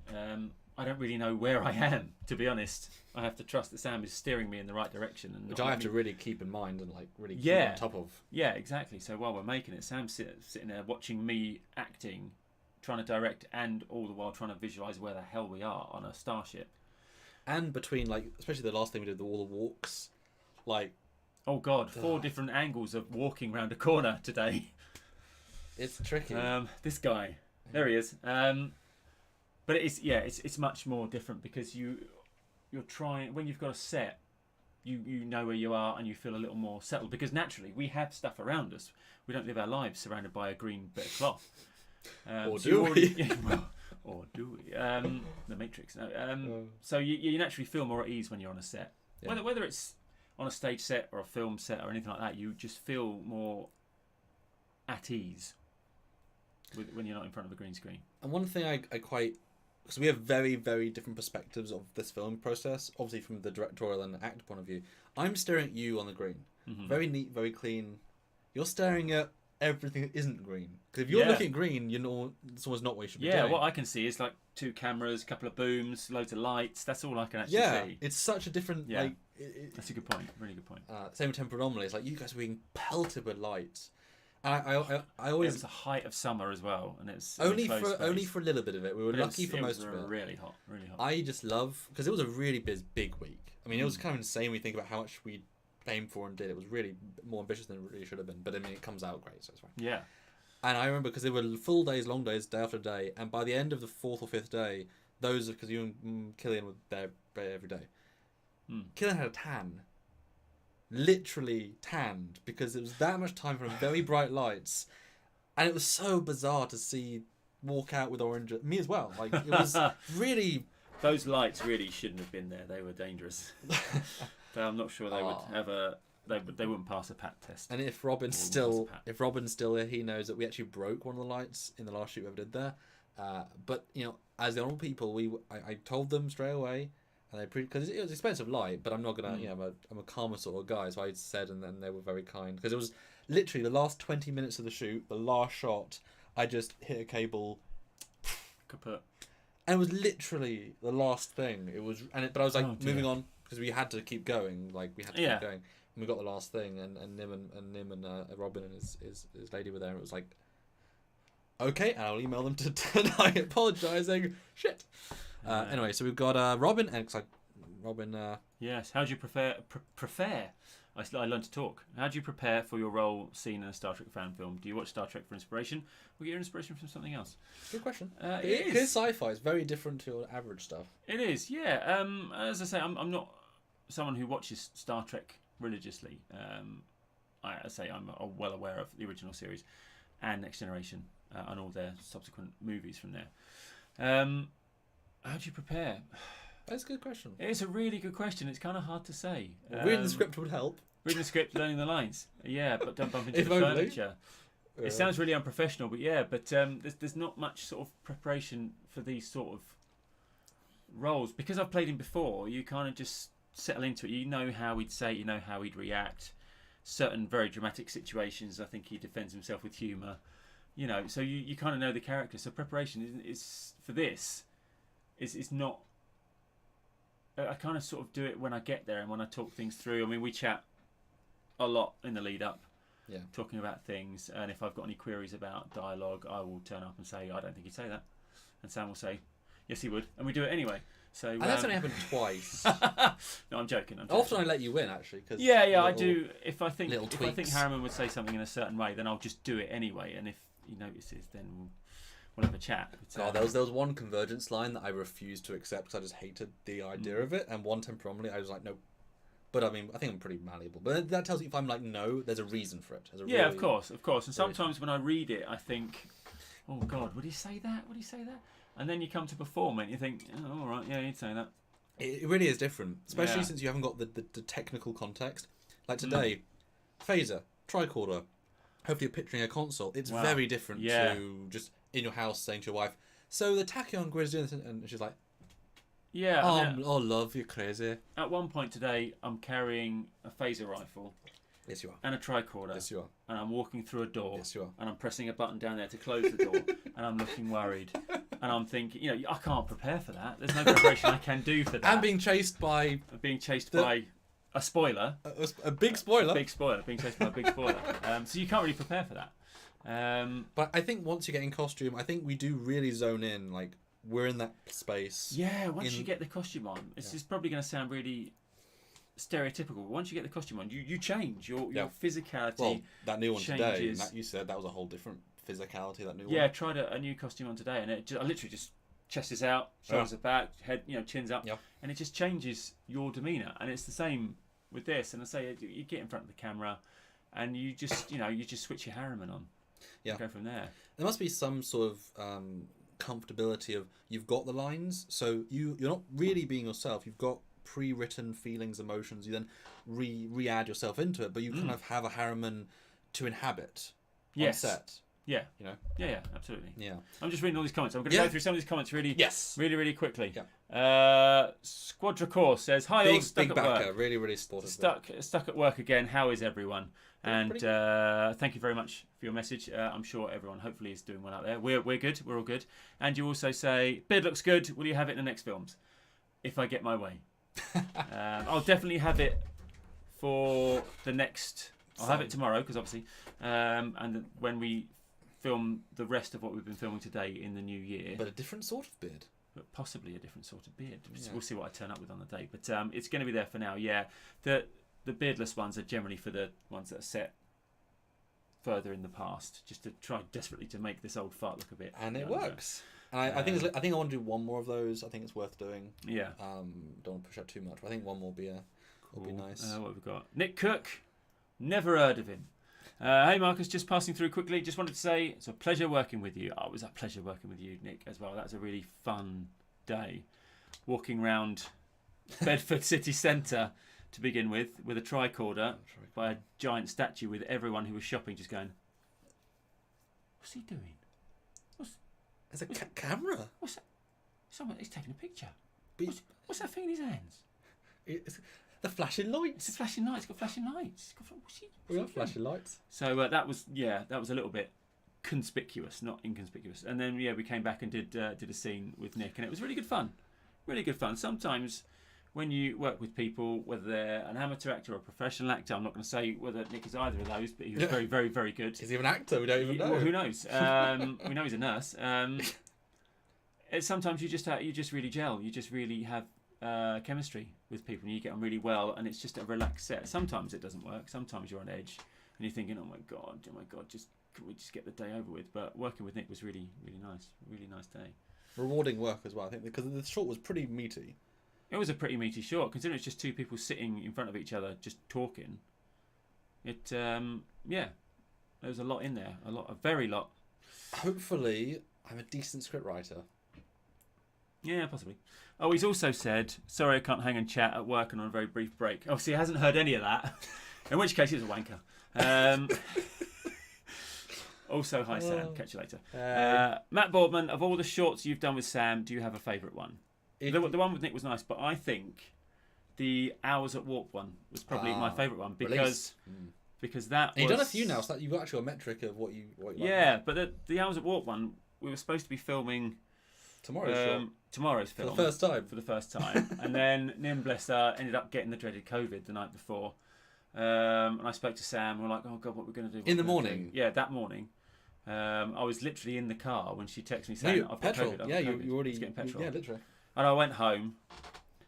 I don't really know where I am, to be honest. I have to trust that Sam is steering me in the right direction, and which I have to really keep in mind and like really keep on top of. Yeah, exactly. So while we're making it, Sam's sitting there watching me acting, trying to direct, and all the while trying to visualise where the hell we are on a starship. And between, like, especially the last thing we did, all the walks, like... Oh God, 4 different angles of walking round a corner today. It's tricky. This guy, there he is. But it's much more different, because you're trying, when you've got a set, you know where you are and you feel a little more settled, because naturally we have stuff around us. We don't live our lives surrounded by a green bit of cloth. Or do we? Or do we? The Matrix. No. So you naturally feel more at ease when you're on a set. Yeah. Whether it's on a stage set or a film set or anything like that, you just feel more at ease when you're not in front of a green screen. And one thing I quite... Because we have very, very different perspectives of this film process, obviously from the directorial and actor point of view. I'm staring at you on the green. Mm-hmm. Very neat, very clean. You're staring at everything that isn't green. Because if you're looking at green, it's almost not what you should be doing. Yeah, what I can see is like 2 cameras, a couple of booms, loads of lights. That's all I can actually see. Yeah, it's such a different... Yeah, that's a good point. Really good point. Same with Temporal Anomaly. It's like you guys were being pelted with lights. I always... It was the height of summer as well, and it's only for a little bit of it. We were lucky for most of it. Really hot, really hot. I just love, because it was a really big week. I mean, it was kind of insane when you think about how much we aimed for and did. It was really more ambitious than it really should have been. But I mean, it comes out great, so it's fine. Yeah. And I remember, because there were full days, long days, day after day, and by the end of the 4th or 5th day, because you and Killian were there every day, Killen had a tan. Literally tanned, because it was that much time from very bright lights, and it was so bizarre to see walk out with orange. Me as well. Like, it was really. Those lights really shouldn't have been there. They were dangerous. I'm not sure they would have a. They wouldn't pass a PAT test. And if Robin's still here, he knows that we actually broke one of the lights in the last shoot we ever did there. But as the normal people, I told them straight away. And because it was expensive light, but I'm not gonna, I'm a calmer sort of guy, so I said, and then they were very kind, because it was literally the last 20 minutes of the shoot, the last shot, I just hit a cable, kaput, and it was literally the last thing. It was, but I was like moving on because we had to keep going, keep going, and we got the last thing, and Nim and Robin and his lady were there, and it was like, okay, and I'll email them tonight apologising. Shit. Anyway, so we've got Robin, and Robin. Yes. How do you prepare? I learned to talk. How do you prepare for your role seen in a Star Trek fan film? Do you watch Star Trek for inspiration, or get your inspiration from something else? Good question. It is. Because sci-fi is very different to your average stuff. It is, yeah. As I say, I'm not someone who watches Star Trek religiously. I'm well aware of the original series and Next Generation and all their subsequent movies from there. How do you prepare? That's a good question. It's a really good question. It's kind of hard to say. Reading the script would help. Reading the script, learning the lines. Yeah, but don't bump into the only. furniture. It sounds really unprofessional, but there's not much sort of preparation for these sort of roles. Because I've played him before, you kind of just settle into it. You know how he'd say, you know how he'd react. Certain very dramatic situations, I think he defends himself with humour. So you kind of know the character. So preparation is for this. Is not. I kind of sort of do it when I get there and when I talk things through. I mean, we chat a lot in the lead up, talking about things. And if I've got any queries about dialogue, I will turn up and say, I don't think he'd say that. And Sam will say, yes, he would. And we do it anyway. So and that's only happened twice. No, I'm joking. Often I let you win, actually. Cause I do. If I think tweaks. Harriman would say something in a certain way, then I'll just do it anyway. And if he notices, then we'll have a chat. There was one convergence line that I refused to accept because I just hated the idea of it, and one Temporal Anomaly I was like, no. But I mean, I think I'm pretty malleable. But that tells you if I'm like, no, there's a reason for it. Of course. And sometimes when I read it, I think, oh God, would he say that? Would he say that? And then you come to perform it and you think, oh, all right, yeah, he'd say that. It really is different, especially since you haven't got the technical context. Like today, phaser, tricorder, hopefully you're picturing a console. It's very different to just in your house saying to your wife, so the tachyon grid is doing this, and she's like, oh love, you're crazy. At one point today, I'm carrying a phaser rifle. Yes, you are. And a tricorder. Yes, you are. And I'm walking through a door. Yes, you are. And I'm pressing a button down there to close the door. And I'm looking worried. And I'm thinking, I can't prepare for that. There's no preparation I can do for that. And being chased by a spoiler. A big spoiler. Being chased by a big spoiler. So you can't really prepare for that. But I think once you get in costume, I think we do really zone in. Like, we're in that space. Yeah, once you get the costume on, it's probably going to sound really stereotypical. Once you get the costume on, you change your physicality. Well, that new one changes. today, you said that was a whole different physicality. That new one. Yeah, I tried a new costume on today, and I literally just chest is out, shoulders are back, head, chins up, and it just changes your demeanour. And it's the same with this. And I say you get in front of the camera, and you just you just switch your Harriman on. Yeah. And go from there. There must be some sort of comfortability of you've got the lines, so you're not really being yourself. You've got pre-written feelings, emotions. You then re-add yourself into it, but you kind of have a Harriman to inhabit on set. Yeah. Yeah, absolutely. Yeah. I'm just reading all these comments. I'm going to go through some of these comments really quickly. Yeah. Squadracore says, hi all, stuck at work. Really supportive. Stuck at work again. How is everyone? And thank you very much for your message. I'm sure everyone hopefully is doing well out there. We're good. We're all good. And you also say, beard looks good. Will you have it in the next films? If I get my way. I'll definitely have it for the next... I'll have it tomorrow, because obviously... and when we film the rest of what we've been filming today in the new year... But a different sort of beard. But possibly a different sort of beard. We'll see what I turn up with on the day. But it's going to be there for now, yeah. The beardless ones are generally for the ones that are set further in the past, just to try desperately to make this old fart look a bit. And it younger. works. And I think I want to do one more of those. I think it's worth doing. Yeah. Don't want to push out too much, but I think one more will be nice. What have we got? Nick Cook. Never heard of him. Hey Marcus, just passing through quickly. Just wanted to say it's a pleasure working with you. Oh, it was a pleasure working with you, Nick, as well. That was a really fun day. Walking around Bedford City Centre to begin with a tricorder by a giant statue with everyone who was shopping just going, what's he doing? There's a camera. What's that? He's taking a picture. But What's that thing in his hands? It's the flashing lights. It's a flashing light. It's got flashing lights. We got flashing lights. So that was a little bit conspicuous, not inconspicuous. And then we came back and did a scene with Nick, and it was really good fun. Really good fun. Sometimes when you work with people, whether they're an amateur actor or a professional actor, I'm not going to say whether Nick is either of those, but he was very, very, very good. Is he an actor? We don't even know. Well, who knows? We know he's a nurse. Sometimes you just really gel. You just really have chemistry with people, and you get on really well, and it's just a relaxed set. Sometimes it doesn't work. Sometimes you're on edge, and you're thinking, oh my god, can we just get the day over with? But working with Nick was really, really nice. Really nice day. Rewarding work as well, I think, because the short was pretty meaty. It was a pretty meaty short, considering it's just two people sitting in front of each other just talking. There was a lot in there, a very lot. Hopefully, I'm a decent scriptwriter. Yeah, possibly. Oh, he's also said, sorry I can't hang and chat at work and on a very brief break. Obviously, he hasn't heard any of that, in which case he's a wanker. Also, hi Sam, catch you later. Matt Boardman, of all the shorts you've done with Sam, do you have a favourite one? The one with Nick was nice, but I think the Hours at Warp one was probably my favourite one because that was... You've done a few now, so that you've got actually a metric of what you yeah, but the Hours at Warp one, we were supposed to be filming tomorrow's film. For the first time. And then Nim, bless her, ended up getting the dreaded COVID the night before. And I spoke to Sam, and we're like, oh God, what are we going to do? In the morning? Yeah, that morning. I was literally in the car when she texted me saying, I've got petrol. COVID. Yeah, you already... getting petrol. Yeah, literally. And I went home,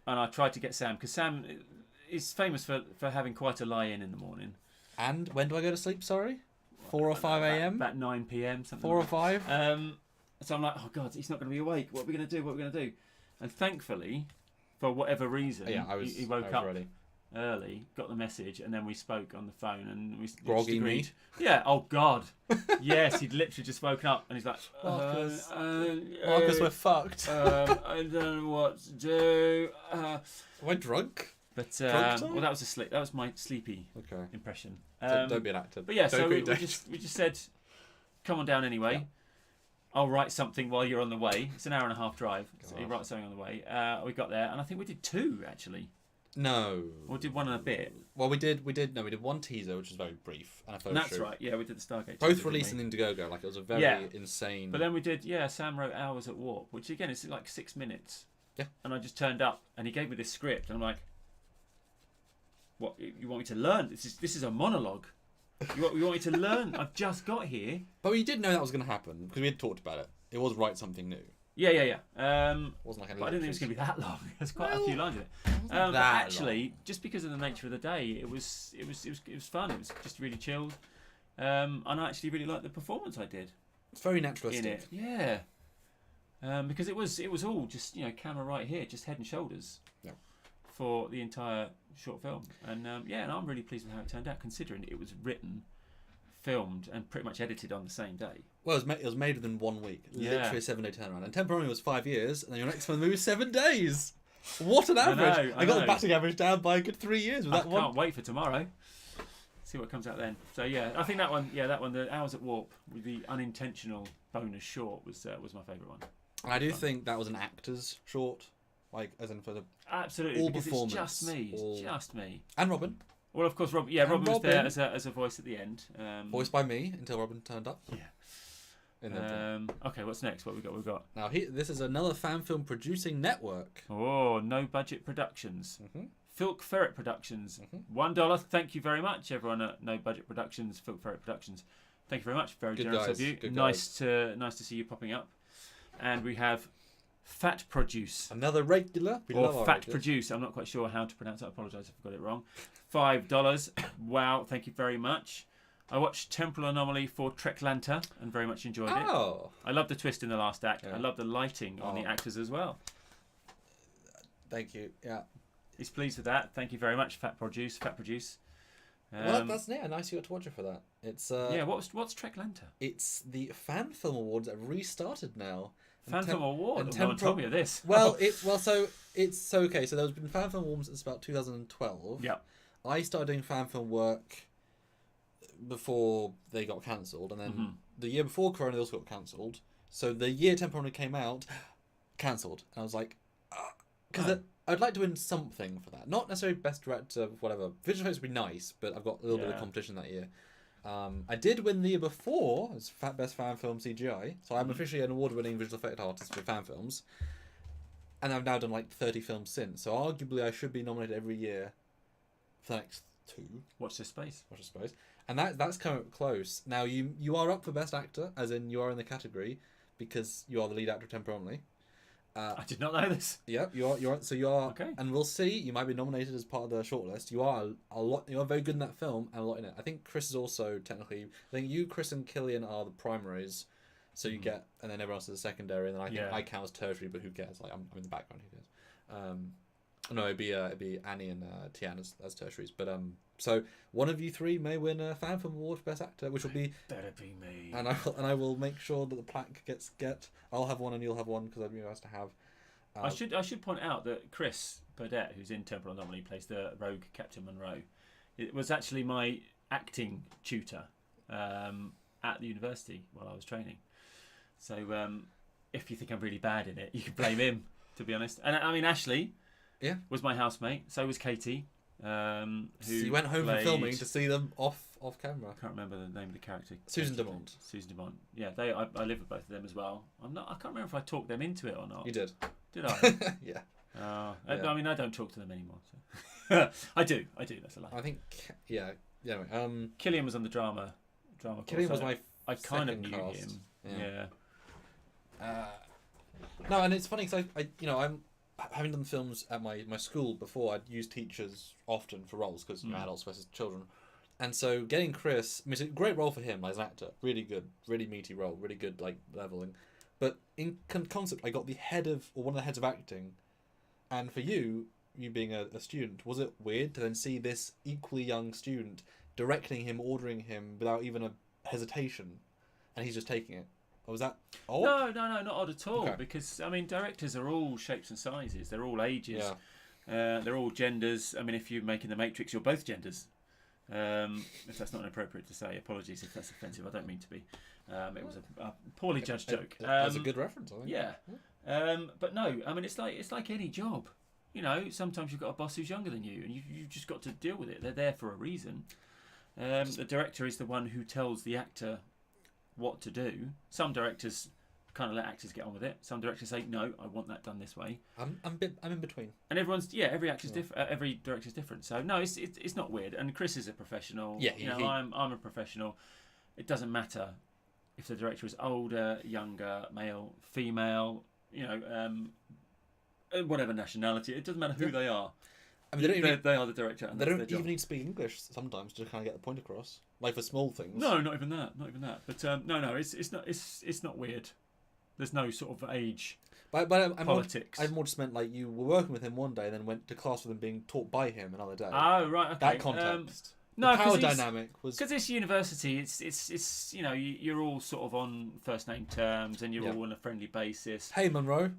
and I tried to get Sam, because Sam is famous for having quite a lie-in the morning. And when do I go to sleep, sorry? 4 or 5 a.m.? About 9 p.m, something 4 or like 5? So I'm like, oh God, he's not going to be awake. What are we going to do? And thankfully, for whatever reason, he woke up early, got the message, and then we spoke on the phone, and we groggy me. Yeah. Oh God. Yes, he'd literally just woken up, and he's like, Marcus, we're fucked. I don't know what to do. We're drunk. But that was my sleepy impression. Don't be an actor. But yeah, so we just said, come on down anyway. Yeah. I'll write something while you're on the way. It's an hour and a half drive, so you write something on the way. We got there, and I think we did 2 actually. No. Or did 1 and a bit. Well, we did 1 teaser, which was very brief, and a photo shoot. That's right. Yeah, we did the Stargate. Both released in Indiegogo. Like, it was a very insane. But then we did. Yeah, Sam wrote Hours at Warp, which again is like 6 minutes. Yeah. And I just turned up, and he gave me this script, and I'm like, "What? You want me to learn? This is a monologue. You want me to learn? I've just got here." But we did know that was going to happen because we had talked about it. It was write something new. Yeah. Wasn't like but I didn't think it was going to be that long. There's quite a few lines in it. Actually, just because of the nature of the day, it was fun. It was just really chilled, and I actually really liked the performance I did. It's very naturalistic. In it, yeah. Because it was all just camera right here, just head and shoulders. Yeah. For the entire short film, and and I'm really pleased with how it turned out, considering it was written, filmed, and pretty much edited on the same day. Well, it was made within 1 week. Literally a 7-day turnaround. And Temporal Anomaly was 5 years, and then your next one movie was 7 days. What an average! I got the batting average down by a good 3 years with that one. I can't wait for tomorrow. See what comes out then. So yeah, I think that one, the Hours at Warp with the unintentional bonus short was my favourite one. And I do think that was an actor's short, like as in for the absolutely all because performance. It's just me. And Robin. Well, of course, Robin was there as a voice at the end. Voiced by me until Robin turned up. Yeah. Okay, what's next? What we got? Now, this is another fan film producing network. Oh, No Budget Productions. Mm-hmm. Filk Ferret Productions. Mm-hmm. $1. Thank you very much, everyone at No Budget Productions, Filk Ferret Productions. Thank you very much. Very generous of you. Nice to see you popping up. And we have Fat Produce. Another regular. Or Fat Produce. I'm not quite sure how to pronounce it. I apologise if I got it wrong. $5. Wow, thank you very much. I watched Temporal Anomaly for Trekyards and very much enjoyed it. Oh, I love the twist in the last act. Yeah. I love the lighting on the actors as well. thank you. Yeah. He's pleased with that. Thank you very much, Fat Produce. Well, that's neat. Nice you got to watch it for that. It's yeah. What's Trekyards? It's the Fan Film Awards that have restarted now. Fan Film Award. and No one told me of this. Well, so okay. So there's been Fan Film Awards since about 2012. Yeah. I started doing fan film work before they got cancelled, and then the year before Corona they also got cancelled. So the year Temporal Anomaly came out, cancelled, and I was like, because I'd like to win something for that. Not necessarily best director, whatever. Visual effects would be nice, but I've got a little bit of competition that year. I did win the year before as best fan film CGI, so I'm officially an award-winning visual effect artist for fan films, and I've now done like 30 films since. So arguably, I should be nominated every year for the next 2. Watch this space. I suppose. And that's coming up close. Now you are up for best actor, as in you are in the category because you are the lead actor of Temporal Anomaly. I did not know this. Yeah, you are. So you are. Okay. And we'll see. You might be nominated as part of the shortlist. You are a lot. You are very good in that film and a lot in it. I think Chris is also technically. I think you, Chris, and Killian are the primaries. So you get, and then everyone else is a secondary, and then I think I count as tertiary. But who cares? Like I'm in the background. Who cares? No, it'd be Annie and Tian as tertiaries. But so one of you 3 may win a Fan Film Award for Best Actor, which will be better be me. And I will make sure that the plaque gets. I'll have one and you'll have one because I'd be nice to have. I should point out that Chris Burdett, who's in Temporal Anomaly, plays the rogue Captain Monroe. It was actually my acting tutor at the university while I was training. So if you think I'm really bad in it, you can blame him. To be honest, and I mean Ashley. Yeah, was my housemate. So was Katie. So you went home from filming to see them off camera. I can't remember the name of the character. Susan Dumont. Susan Dumont. Yeah, I live with both of them as well. I can't remember if I talked them into it or not. You did. Did I? Yeah. I mean, I don't talk to them anymore. So. I do. That's a lie. I think. Yeah. Anyway, Killian was on the drama. Killian was my. I kind of knew cast. him. Yeah. No, and it's funny because I'm having done films at my school before. I'd use teachers often for roles because adults versus children, and so getting Chris, I mean, it's a great role for him as an actor. Really good, really meaty role, really good like leveling. But in concept, I got the one of the heads of acting, and for you being a student, was it weird to then see this equally young student directing him, ordering him without even a hesitation, and he's just taking it? Or was that odd? No, not odd at all. Okay. Because I mean, directors are all shapes and sizes. They're all ages. Yeah. They're all genders. I mean, if you're making The Matrix, you're both genders. If that's not inappropriate to say, apologies if that's offensive. I don't mean to be. It was a poorly judged joke. That's a good reference, I think. Yeah. But no, I mean, it's like any job. You know, sometimes you've got a boss who's younger than you, and you've just got to deal with it. They're there for a reason. The director is the one who tells the actor what to do. Some directors kind of let actors get on with it. Some directors say, "No, I want that done this way." I'm in between. And every actor's different. Every director's different. So no, it's not weird. And Chris is a professional. Yeah, I'm a professional. It doesn't matter if the director is older, younger, male, female. Whatever nationality. It doesn't matter who they are. I mean, they are the director. And they don't even need to speak English sometimes to kind of get the point across, like for small things. No, not even that. But no, it's not weird. There's no sort of age. But politics. I more just meant like you were working with him one day, and then went to class with him, being taught by him another day. Oh right, okay. That context. No, the power dynamic was because it's university. It's you're all sort of on first name terms, and you're all on a friendly basis. Hey, Monroe.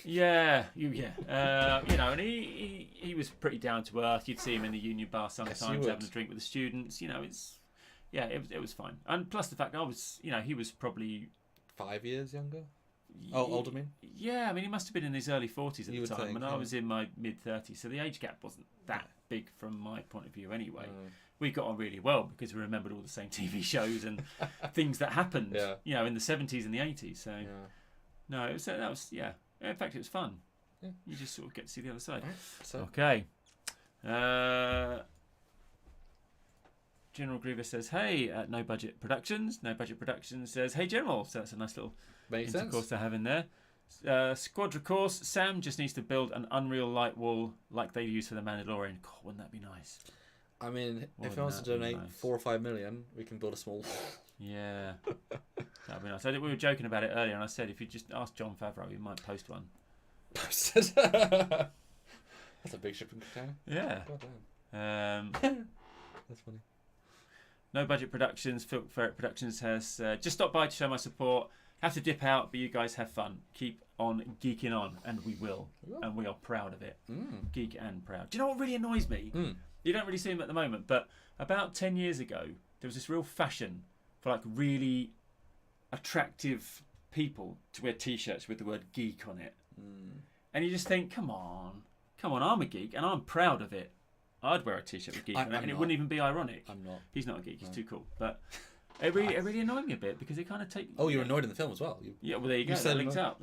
Yeah. And he was pretty down to earth. You'd see him in the Union Bar sometimes having a drink with the students. It was fine. And plus the fact I was, he was probably 5 years younger. Older, mean? Yeah, I mean he must have been in his early 40s at the time, and I was in my mid 30s, so the age gap wasn't that big from my point of view anyway. We got on really well because we remembered all the same TV shows and things that happened, in the 70s and the 80s. So, no, that was. In fact, it was fun. Yeah. You just sort of get to see the other side. Okay. General Griever says, "Hey, No Budget Productions." No Budget Productions says, "Hey, General." So that's a nice little intercourse to have in there. Squadra Course. Sam just needs to build an Unreal Light wall like they use for the Mandalorian. God, wouldn't that be nice? I mean, More if he than wants to that would be donate nice. 4 or 5 million, we can build a small. Yeah, that'd be nice. We were joking about it earlier, and I said if you just ask Jon Favreau, he might post one. That's a big shipping container. Yeah. God damn. That's funny. No Budget Productions, Filk Ferret Productions has just stopped by to show my support. Have to dip out, but you guys have fun. Keep on geeking on, and we will. And we are proud of it. Geek and proud. Do you know what really annoys me? You don't really see them at the moment, but about 10 years ago, there was this real fashion for like really attractive people to wear T-shirts with the word geek on it. And you just think, come on, I'm a geek, and I'm proud of it. I'd wear a T-shirt with geek on it, and it wouldn't even be ironic. I'm not. He's not a geek. He's too cool. But it really annoyed me a bit because they kind of take. Oh, you're annoyed in the film as well. Yeah, well there you go. That linked up.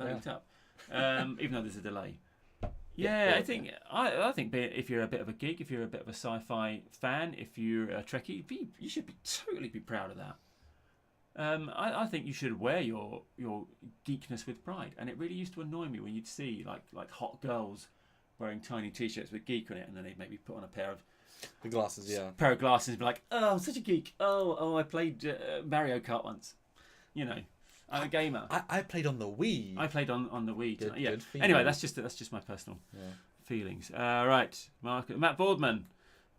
Even though there's a delay. I think if you're a bit of a geek, if you're a bit of a sci-fi fan, if you're a Trekkie, you should totally be proud of that. I think you should wear your geekness with pride, and it really used to annoy me when you'd see like hot girls wearing tiny T-shirts with geek on it, and then they'd maybe put on a pair of glasses, pair of glasses, and be like, oh, I'm such a geek. Oh, I played Mario Kart once. You know, I'm a gamer. I played on the Wii. I played on the Wii. Good Anyway, that's just my personal feelings. Right, Matt Boardman.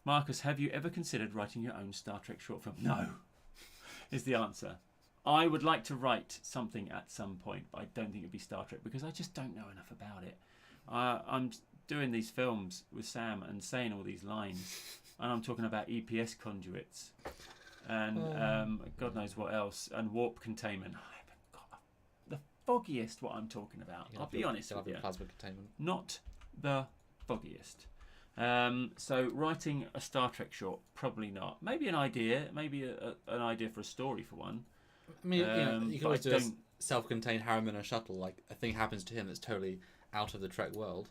Marcus, have you ever considered writing your own Star Trek short film? No, is the answer. I would like to write something at some point, but I don't think it'd be Star Trek because I just don't know enough about it. I'm doing these films with Sam and saying all these lines, and I'm talking about EPS conduits and God knows what else, and warp containment. I haven't got the foggiest what I'm talking about. I'll be honest with you. Plasma containment. Not the foggiest. So writing a Star Trek short, probably not. Maybe an idea, an idea for a story for one. I mean, you can always do a self-contained Harriman and shuttle. Like a thing happens to him that's totally out of the Trek world.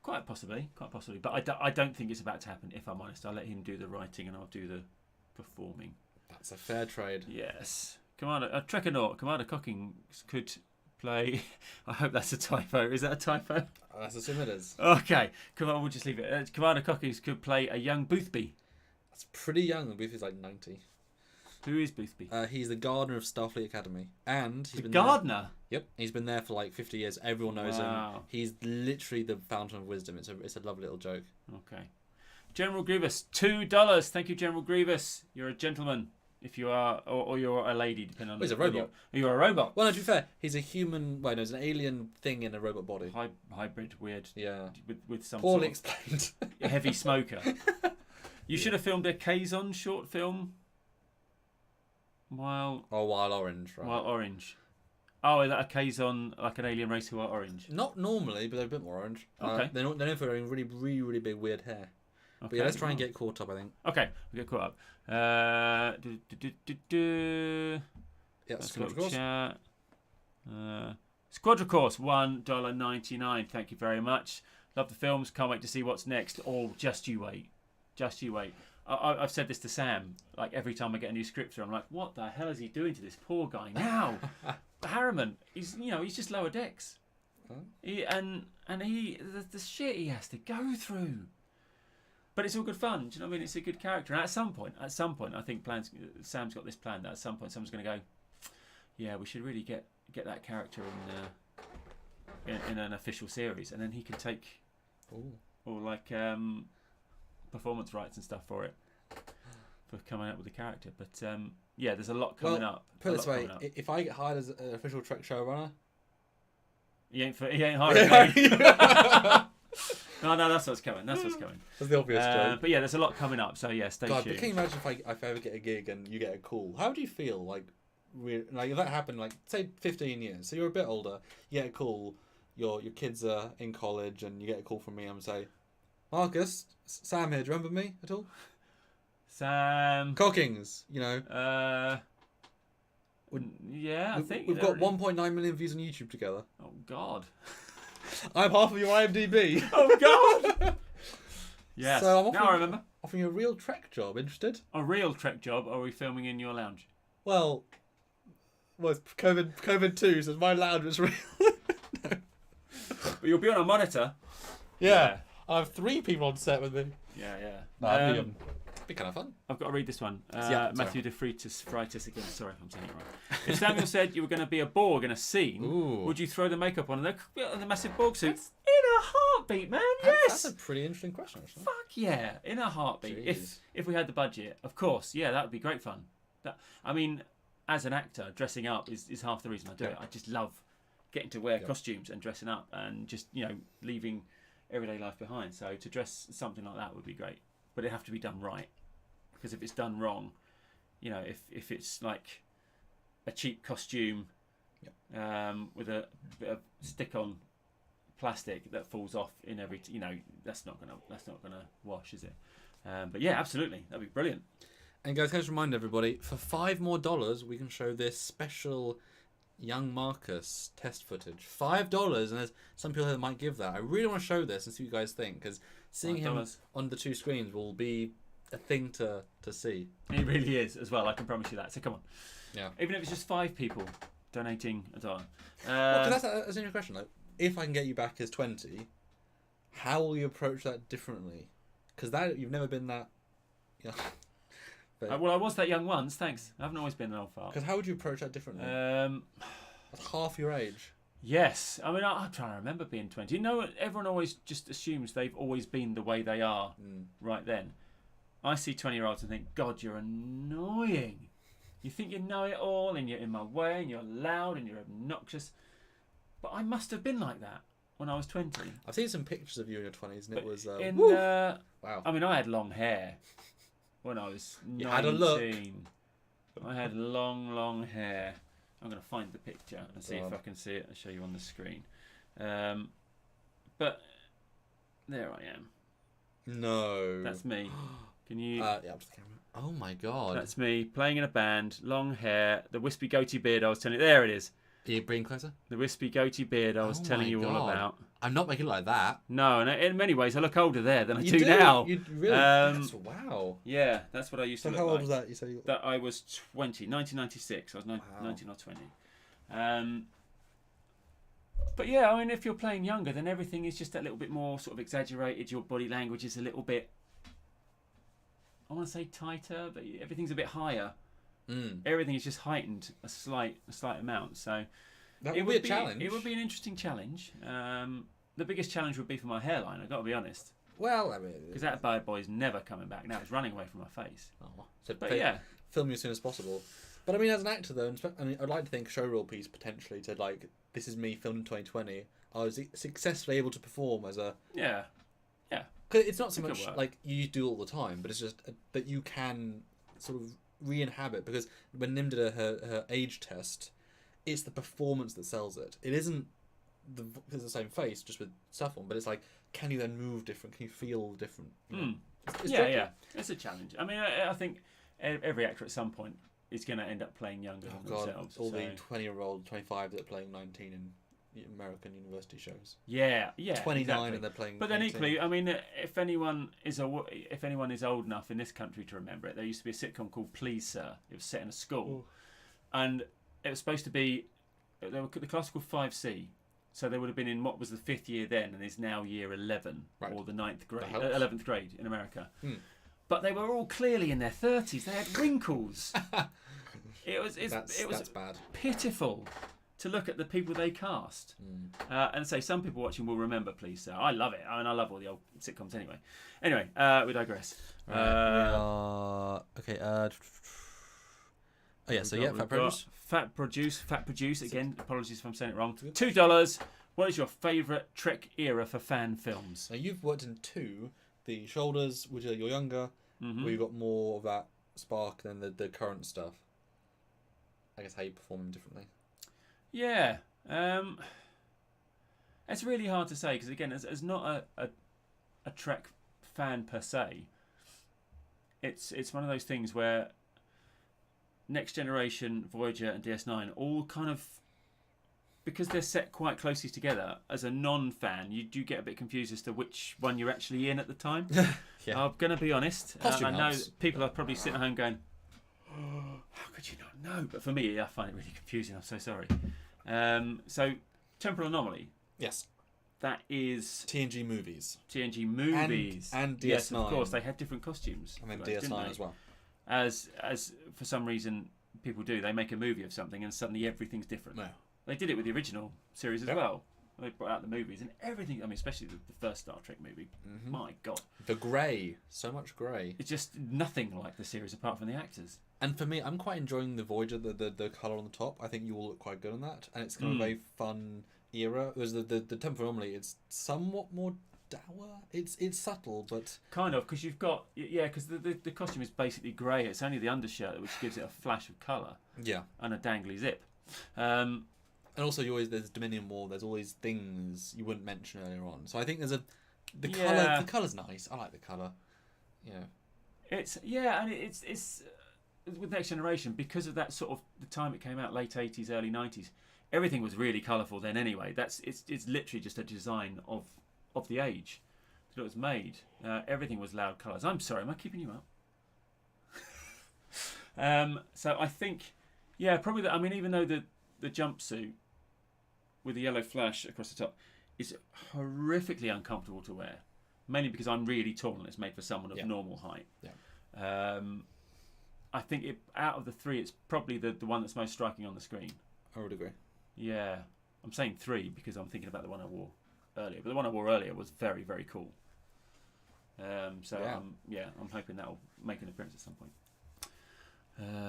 Quite possibly. But I don't think it's about to happen. If I'm honest, I'll let him do the writing and I'll do the performing. That's a fair trade. Yes, Commander Cockings could play. I hope that's a typo. Is that a typo? Let's assume it is. Okay, come on, we'll just leave it. Commander Cockings could play a young Boothby. That's pretty young. Boothby's like 90. Who is Boothby? He's the gardener of Starfleet Academy, and he's been gardener. There. Yep, he's been there for like 50 years. Everyone knows him. He's literally the fountain of wisdom. It's a lovely little joke. Okay, General Grievous, $2. Thank you, General Grievous. You're a gentleman. If you are, or you're a lady, depending on. He's a robot. You're a robot. Well, no, to be fair, he's a human. Well, no, he's an alien thing in a robot body. Hybrid, weird. Yeah. With some poorly explained. Heavy smoker. You should have filmed a Kazon short film. While Orange, right? While Orange. Oh, is that a Kazon, like an alien race who are orange? Not normally, but they're a bit more orange. Okay. They're known for having really, really, really big weird hair. Okay. But yeah, let's try and get caught up, I think. Okay, we'll get caught up. Yeah, Squadra Course. Squadra Course, $1.99. Thank you very much. Love the films. Can't wait to see what's next. Oh, just you wait. Just you wait. I've said this to Sam. Like every time I get a new script through, I'm like, what the hell is he doing to this poor guy now? Harriman, he's just lower decks. Huh? The shit he has to go through. But it's all good fun. Do you know what I mean? It's a good character. And at some point, I think Sam's got this plan that at some point someone's going to go, yeah, we should really get that character in an official series, and then he can take performance rights and stuff for coming up with the character. But there's a lot coming up. Put it this way, if I get hired as an official Trek showrunner, he ain't hiring me. No, that's what's coming. That's the obvious joke. But yeah, there's a lot coming up. So yeah, stay tuned. But can you imagine if I ever get a gig and you get a call? How do you feel? Like if that happened, like say 15 years. So you're a bit older. You get a call. Your kids are in college, and you get a call from me. I'm say, Marcus, Sam here. Do you remember me at all? Sam Cockings. You know. I think we've got 1.9 million views on YouTube together. Oh God. I'm half of your IMDb. Oh God. Yes. So I remember. Offering you a real Trek job. Interested? A real Trek job? Or are we filming in your lounge? Well, it's COVID 2, so my lounge was real. No. But you'll be on a monitor. Yeah. I have 3 people on set with me. Yeah. be kind of fun. I've got to read this one. Yeah, Matthew de Freitas again. Sorry if I'm saying it wrong. If Samuel said you were going to be a Borg in a scene, would you throw the makeup on and the massive Borg suit? In a heartbeat, man. Yes. That's a pretty interesting question, actually. Fuck yeah, in a heartbeat. Jeez. If we had the budget, of course, yeah, that would be great fun. I mean, as an actor, dressing up is half the reason I do it. I just love getting to wear costumes and dressing up and just leaving everyday life behind. So to dress something like that would be great, but it have to be done right. Because if it's done wrong, if it's like a cheap costume with a bit of stick-on plastic that falls off in every, that's not gonna wash, is it? But yeah, absolutely, that'd be brilliant. And guys, can I just remind everybody, for $5 more, we can show this special young Marcus test footage. $5, and there's some people that might give that. I really want to show this and see what you guys think, because seeing $5. him on the two screens will be a thing to see. It really is as well. I can promise you that. So come on. Yeah. Even if it's just 5 people donating a dollar. Well, that's an interesting question. Like, if I can get you back as 20, how will you approach that differently? Because you've never been that. Well, I was that young once. Thanks. I haven't always been an old fart. Because how would you approach that differently? That's half your age. Yes. I mean, I'm trying to remember being 20. Everyone always just assumes they've always been the way they are right then. I see 20-year-olds and think, God, you're annoying. You think you know it all, and you're in my way, and you're loud, and you're obnoxious. But I must have been like that when I was 20. I've seen some pictures of you in your 20s, and it was... wow. I mean, I had long hair when I was 19. You had a look. I had long hair. I'm going to find the picture and see if I can see it and show you on the screen. But there I am. No. That's me. Can you... yeah, up to the camera. Oh my God. That's me, playing in a band, long hair, the wispy goatee beard I was telling you... There it is. Are you bringing closer? The wispy goatee beard I was telling you all about. I'm not making it like that. No, and in many ways I look older there than I do now. You really? Wow. Yeah, that's what I used to look like. So how old was that? You said that I was 20, 1996. I was 19 or 20. But yeah, I mean, if you're playing younger, then everything is just a little bit more sort of exaggerated. Your body language is a little bit, I want to say tighter, but everything's a bit higher. Everything is just heightened a slight amount. So that would be a challenge. It would be an interesting challenge. The biggest challenge would be for my hairline. I've got to be honest. Well, I mean, because that bad boy's never coming back. Now it's running away from my face. Oh, so but yeah, film you as soon as possible. But I mean, as an actor though, I mean, I'd like to think a showreel piece potentially to like, this is me filmed in 2020. I was successfully able to perform as a yeah. Because it's not so much like you do all the time, but it's just that you can sort of re-inhabit. Because when Nim did her age test, it's the performance that sells it. It isn't it's the same face just with stuff on, but it's like, can you then move different? Can you feel different? Yeah. It's a challenge. I mean, I think every actor at some point is going to end up playing younger than themselves. All the 20-year-old, 25 that are playing 19 in American university shows. Yeah, 29 exactly. And they're playing. But then 18. equally, I mean, if anyone is old enough in this country to remember it, there used to be a sitcom called Please Sir. It was set in a school, and it was supposed to be the class called 5C. So they would have been in what was the 5th year then, and is now year 11 or the 9th grade, 11th grade in America. But they were all clearly in their 30s. They had wrinkles. It was bad. Pitiful to look at the people they cast. And say some people watching will remember Please Sir. I love it. I mean, I love all the old sitcoms anyway. Anyway, we digress. Okay. Fat Produce. Again, apologies if I'm saying it wrong. $2. What is your favourite Trek era for fan films? Now you've worked in 2. The Shoulders, which are you're younger, where you've got more of that spark than the current stuff. I guess how you perform them differently. Yeah. It's really hard to say because again, as not a Trek fan per se, it's one of those things where Next Generation, Voyager, and DS9 all kind of, because they're set quite closely together. As a non-fan, you do get a bit confused as to which one you're actually in at the time. Yeah. I'm gonna be honest. I know people are probably sitting at home going, "How could you not know?" But for me, I find it really confusing. I'm so sorry. So, Temporal Anomaly. Yes. That is TNG movies. TNG movies. And DS9. Yes, of course. They had different costumes. I mean, didn't DS9 they? as well. As for some reason people do, they make a movie of something and suddenly everything's different. No. They did it with the original series as Yep. well. They brought out the movies and everything. I mean, especially the first Star Trek movie. Mm-hmm. My God, The grey. So much grey. it's just nothing like the series apart from the actors. And for me, I'm quite enjoying the Voyager, the colour on the top. I think you will look quite good on that. And it's kind of a very fun era. There's the Temporal Anomaly. It's somewhat more dour. It's subtle, but... Kind of, because you've got... Yeah, because the costume is basically grey. It's only the undershirt which gives it a flash of colour. Yeah. And a dangly zip. And also, there's Dominion War. There's always things you wouldn't mention earlier on. So I think there's the colour. The colour's nice. I like the colour. Yeah. It's with Next Generation, because of that sort of the time it came out, late 80s, early 90s, everything was really colourful then anyway. It's literally just a design of the age that it was made. Everything was loud colours. I'm sorry, am I keeping you up? So I think, yeah, probably that. I mean, even though the jumpsuit with the yellow flash across the top is horrifically uncomfortable to wear, mainly because I'm really tall and it's made for someone of normal height. Yeah. I think out of the three, it's probably the one that's most striking on the screen. I would agree. Yeah. I'm saying three because I'm thinking about the one I wore earlier. But the one I wore earlier was very, very cool. I'm hoping that will make an appearance at some point.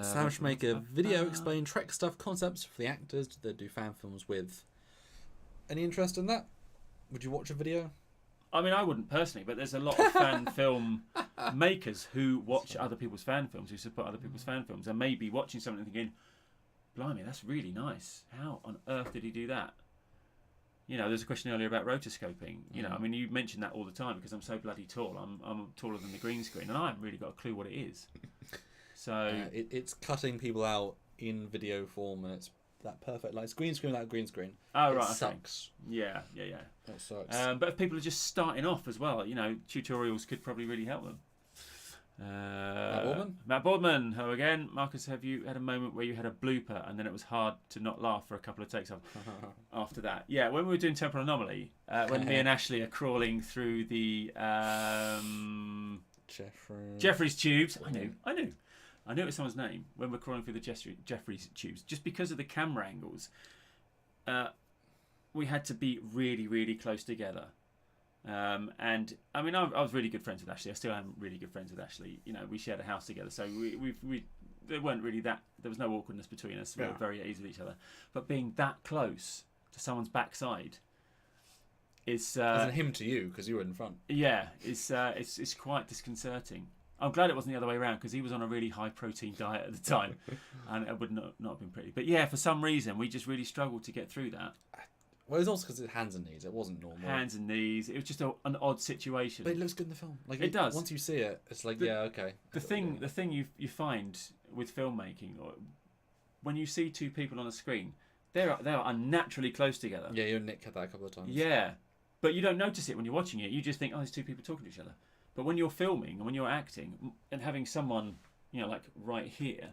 Savage make a video explain Trek stuff concepts for the actors that do fan films with. Any interest in that? Would you watch a video? I mean, I wouldn't personally, but there's a lot of fan film makers who watch other people's fan films, who support other people's fan films, and maybe watching something and thinking, blimey, that's really nice. How on earth did he do that? You know, there's a question earlier about rotoscoping. You know, I mean, you mention that all the time because I'm so bloody tall. I'm taller than the green screen, and I haven't really got a clue what it is. So it's cutting people out in video form, and it's that perfect, like green screen without green screen. Oh, it right, sucks. Okay. Yeah. It sucks. But if people are just starting off as well, you know, tutorials could probably really help them. Matt Boardman, hello again. Marcus, have you had a moment where you had a blooper and then it was hard to not laugh for a couple of takes after that? Yeah, when we were doing Temporal Anomaly, when me and Ashley are crawling through the Jeffrey's tubes. I knew it was someone's name when we're crawling through the Jeffrey's tubes. Just because of the camera angles, we had to be really, really close together. And I mean, I was really good friends with Ashley. I still am really good friends with Ashley. You know, we shared a house together, so we there weren't really there was no awkwardness between us. We were very at ease with each other. But being that close to someone's backside is as in him to you because you were in front. Yeah, it's quite disconcerting. I'm glad it wasn't the other way around because he was on a really high protein diet at the time, and it would not have been pretty. But yeah, for some reason we just really struggled to get through that. Well, it was also because it's hands and knees. It wasn't normal. Hands and knees. It was just an odd situation. But it looks good in the film. Like it does. Once you see it, it's like okay. The thing you find with filmmaking, or when you see two people on a screen, they are unnaturally close together. Yeah, you and Nick had that a couple of times. Yeah, but you don't notice it when you're watching it. You just think, oh, there's two people talking to each other. But when you're filming and when you're acting and having someone, you know, like right here,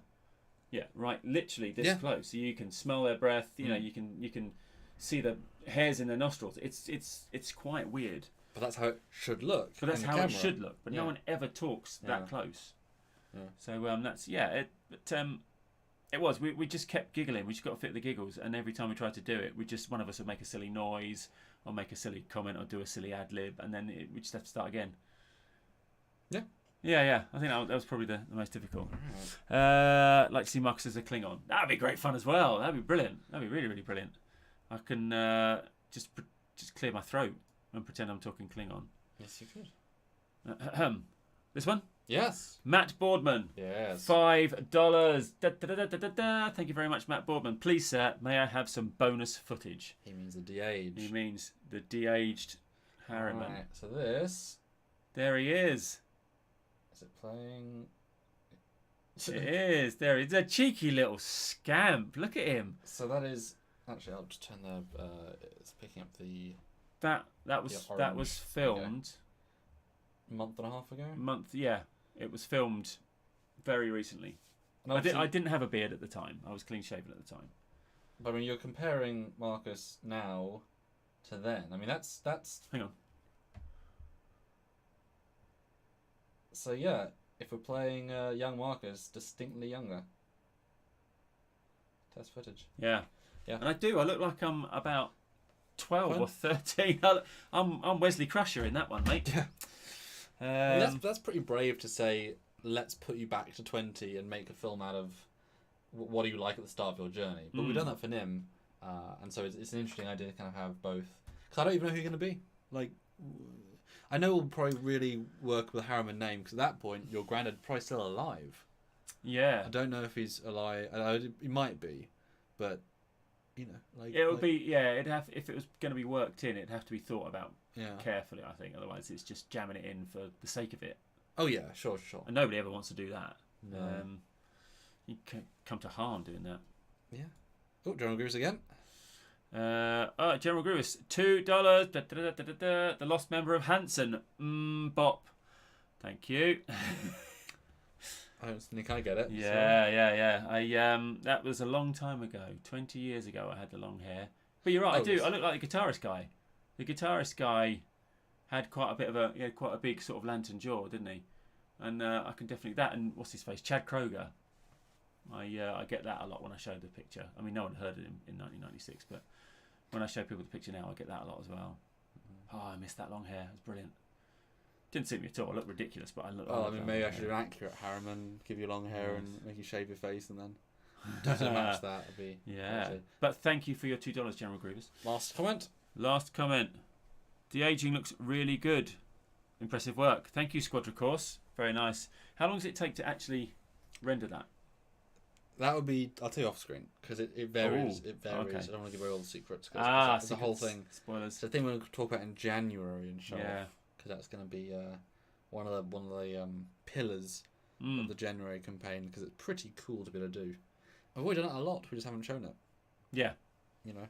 right, literally this close, so you can smell their breath. You know, you can see the hairs in their nostrils. It's quite weird. But that's how it should look. But that's how it should look. But no one ever talks that close. Yeah. So that's it was. We just kept giggling. We just got to fit the giggles. And every time we tried to do it, one of us would make a silly noise or make a silly comment or do a silly ad lib, and then we just have to start again. Yeah. Yeah. I think that was probably the most difficult. Right. Like to see Marcus as a Klingon. That'd be great fun as well. That'd be brilliant. That'd be really, really brilliant. I can just clear my throat and pretend I'm talking Klingon. Yes, you could. This one? Yes. Matt Boardman. Yes. $5. Thank you very much, Matt Boardman. Please, sir, may I have some bonus footage? He means the de-aged. He means the de-aged Harriman. Right, so this... There he is. Is it playing? It is. There he is. A cheeky little scamp. Look at him. So that is... Actually, I'll just turn the... it's picking up the... That was filmed... A month and a half ago? It was filmed very recently. I didn't have a beard at the time. I was clean shaven at the time. But I mean, you're comparing Marcus now to then. I mean, that's Hang on. so yeah. If we're playing young Marcus, distinctly younger. Test footage. Yeah. Yeah. And I look like I'm about 12 Fun. or 13. I'm Wesley Crusher in that one, mate. Yeah. That's pretty brave to say. Let's put you back to 20 and make a film out of what do you like at the start of your journey. But we've done that for Nim, and so it's an interesting idea to kind of have both. Because I don't even know who you're going to be. Like, I know we'll probably really work with the Harriman name because at that point your granddad probably still alive. Yeah. I don't know if he's alive. He might be, but you know, like It would be, yeah. It'd have, if it was going to be worked in, it'd have to be thought about yeah. carefully. I think otherwise it's just jamming it in for the sake of it. Oh yeah, sure. And nobody ever wants to do that. No. You can come to harm doing that. Yeah. Oh, General Grievous again. General Grievous, $2. The lost member of Hanson. Bop. Thank you. I don't think I get it. Yeah. That was a long time ago. 20 years ago, I had the long hair. But you're right. I do. I look like the guitarist guy. The guitarist guy had quite a big sort of lantern jaw, didn't he? And I can definitely and what's his face, Chad Kroger. I get that a lot when I show the picture. I mean, no one heard of him in 1996, but when I show people the picture now, I get that a lot as well. Oh, I missed that long hair. It was brilliant. Didn't suit me at all. I look ridiculous, but I look. Oh, I mean, maybe I should do an accurate Harriman, give you long hair and make you shave your face, and then to match that would be crazy. But thank you for your $2, General Grievous. Last comment. The aging looks really good. Impressive work. Thank you, Squadra Course. Very nice. How long does it take to actually render that? That would be, I'll tell you off screen, because it varies. Ooh, it varies. okay. I don't want to give away all the secrets. It's the whole thing. Spoilers. It's the thing we're going to talk about in January and show Yeah. off, because that's going to be one of the pillars of the January campaign, because it's pretty cool to be able to do. I've already done it a lot, we just haven't shown it. Yeah. You know?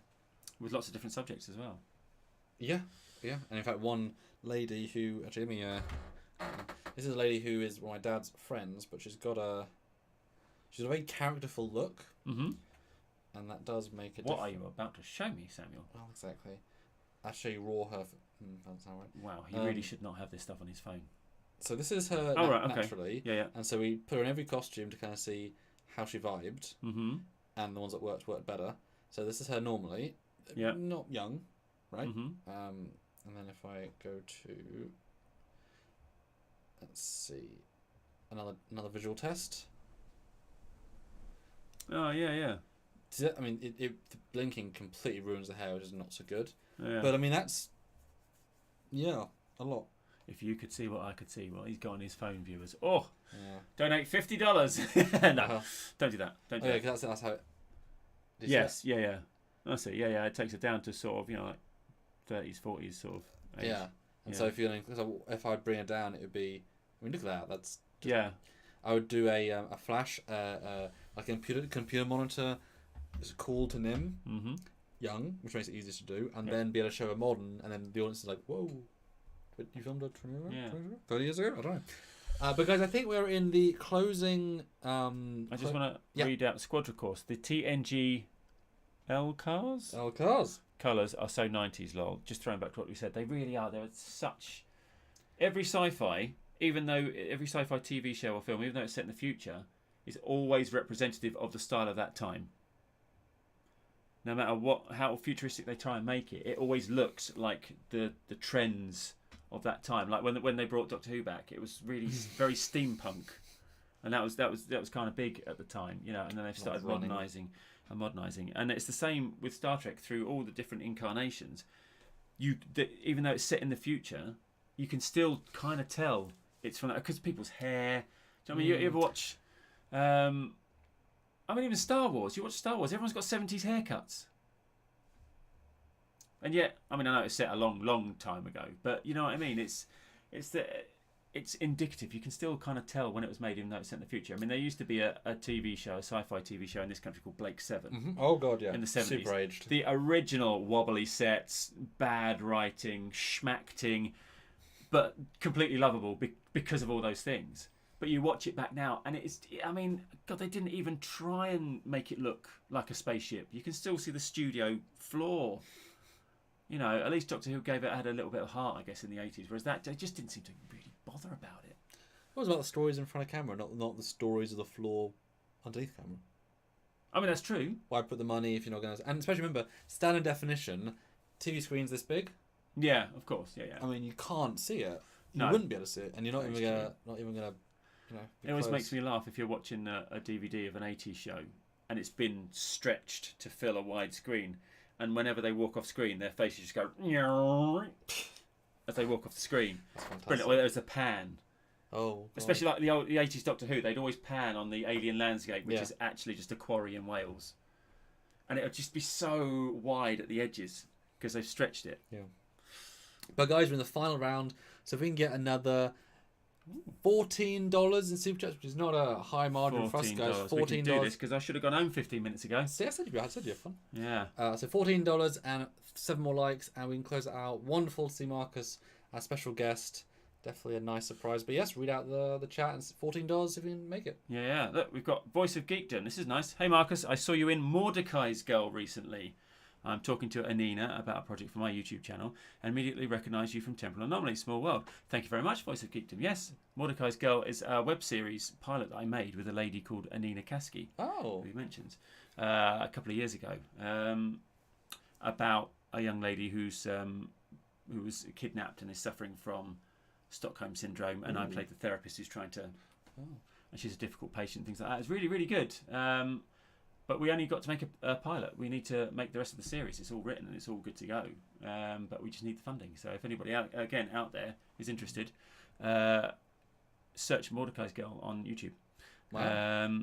With lots of different subjects as well. Yeah. And in fact, one lady who, actually, let me, this is a lady who is one of my dad's friends, but she's got a very characterful look, and that does make a difference. What are you about to show me, Samuel? Oh, exactly. I'll show you raw her. Doesn't sound right. Wow, he really should not have this stuff on his phone. So this is her naturally. Yeah. And so we put her in every costume to kind of see how she vibed, and the ones that worked better. So this is her normally. Yeah. Not young, right? And then if I go to, let's see, another visual test. Oh yeah. I mean, the blinking completely ruins the hair, which is not so good. Yeah. But I mean, that's a lot. If you could see what I could see, what he's got on his phone, viewers. Oh, Yeah. donate $50. No, don't do that. Don't do that. Because that's how it. Yes, yeah. I see. Yeah. It takes it down to sort of like 30s, 40s sort of age. Yeah. And so if I bring it down, it would be. I mean, look at that. That's. I would do a flash, like a computer monitor. It's called to Nim, young, which makes it easier to do, and then be able to show a modern, and then the audience is like, whoa, but you filmed it 30 years ago? I don't know. But guys, I think we're in the closing. I just want to read out the Squadra Course. The TNG L cars colours are so 90s, lol. Just throwing back to what we said, they really are. They're such. Every sci-fi TV show or film, even though it's set in the future, is always representative of the style of that time. No matter how futuristic they try and make it, it always looks like the trends of that time. Like when they brought Doctor Who back, it was really very steampunk, and that was kind of big at the time, you know. And then they've started modernising, and it's the same with Star Trek through all the different incarnations. Even though it's set in the future, you can still kind of tell it's from that because people's hair. Do you know what I mean? You ever watch? I mean, even Star Wars. You watch Star Wars. Everyone's got 70s haircuts, and yet, I mean, I know it's set a long time ago, but you know what I mean. It's indicative. You can still kind of tell when it was made, even though it's set in the future. I mean, there used to be a TV show, a sci-fi TV show in this country called Blake 7. Oh God, yeah. In the 70s, super aged. The original wobbly sets, bad writing, schmacting, but completely lovable because of all those things. But you watch it back now, and I mean, God, they didn't even try and make it look like a spaceship. You can still see the studio floor. You know, at least Doctor Who had a little bit of heart, I guess, in the 80s, whereas that they just didn't seem to really bother about it. It was about the stories in front of camera, not the stories of the floor underneath camera. I mean, that's true. Why put the money if you're not going to... And especially remember, standard definition, TV screens this big. Yeah, of course. Yeah. I mean, you can't see it. You No. wouldn't be able to see it, and you're not That's even gonna, you know. It always makes me laugh if you're watching a DVD of an 80s show and it's been stretched to fill a wide screen, and whenever they walk off screen, their faces just go as they walk off the screen. That's fantastic. Brilliant. Well, there's a pan. Oh, God. Especially like the 80s Doctor Who, they'd always pan on the alien landscape, which Yeah. is actually just a quarry in Wales. And it would just be so wide at the edges because they've stretched it. Yeah. But guys, we're in the final round, so if we can get another $14 in super chats, which is not a high margin for us, guys. $14. We can do this because I should have gone home 15 minutes ago. See, I said you had fun. Yeah. So $14 and 7 more likes, and we can close it out. Wonderful to see Marcus, our special guest. Definitely a nice surprise. But yes, read out the chat, and it's $14 if you can make it. Yeah. Look, we've got Voice of Geekdom. This is nice. Hey, Marcus, I saw you in Mordecai's Girl recently. I'm talking to Anina about a project for my YouTube channel and immediately recognised you from Temporal Anomaly, Small World. Thank you very much, Voice of Geekdom. Yes, Mordecai's Girl is a web series pilot that I made with a lady called Anina Kaski, Oh. who you mentioned, a couple of years ago, about a young lady who was kidnapped and is suffering from Stockholm Syndrome, and I played the therapist who's trying to... And she's a difficult patient, things like that. It's really, really good. But we only got to make a pilot. We need to make the rest of the series. It's all written and it's all good to go. But we just need the funding. So if anybody out there is interested, search Mordecai's Girl on YouTube. Wow.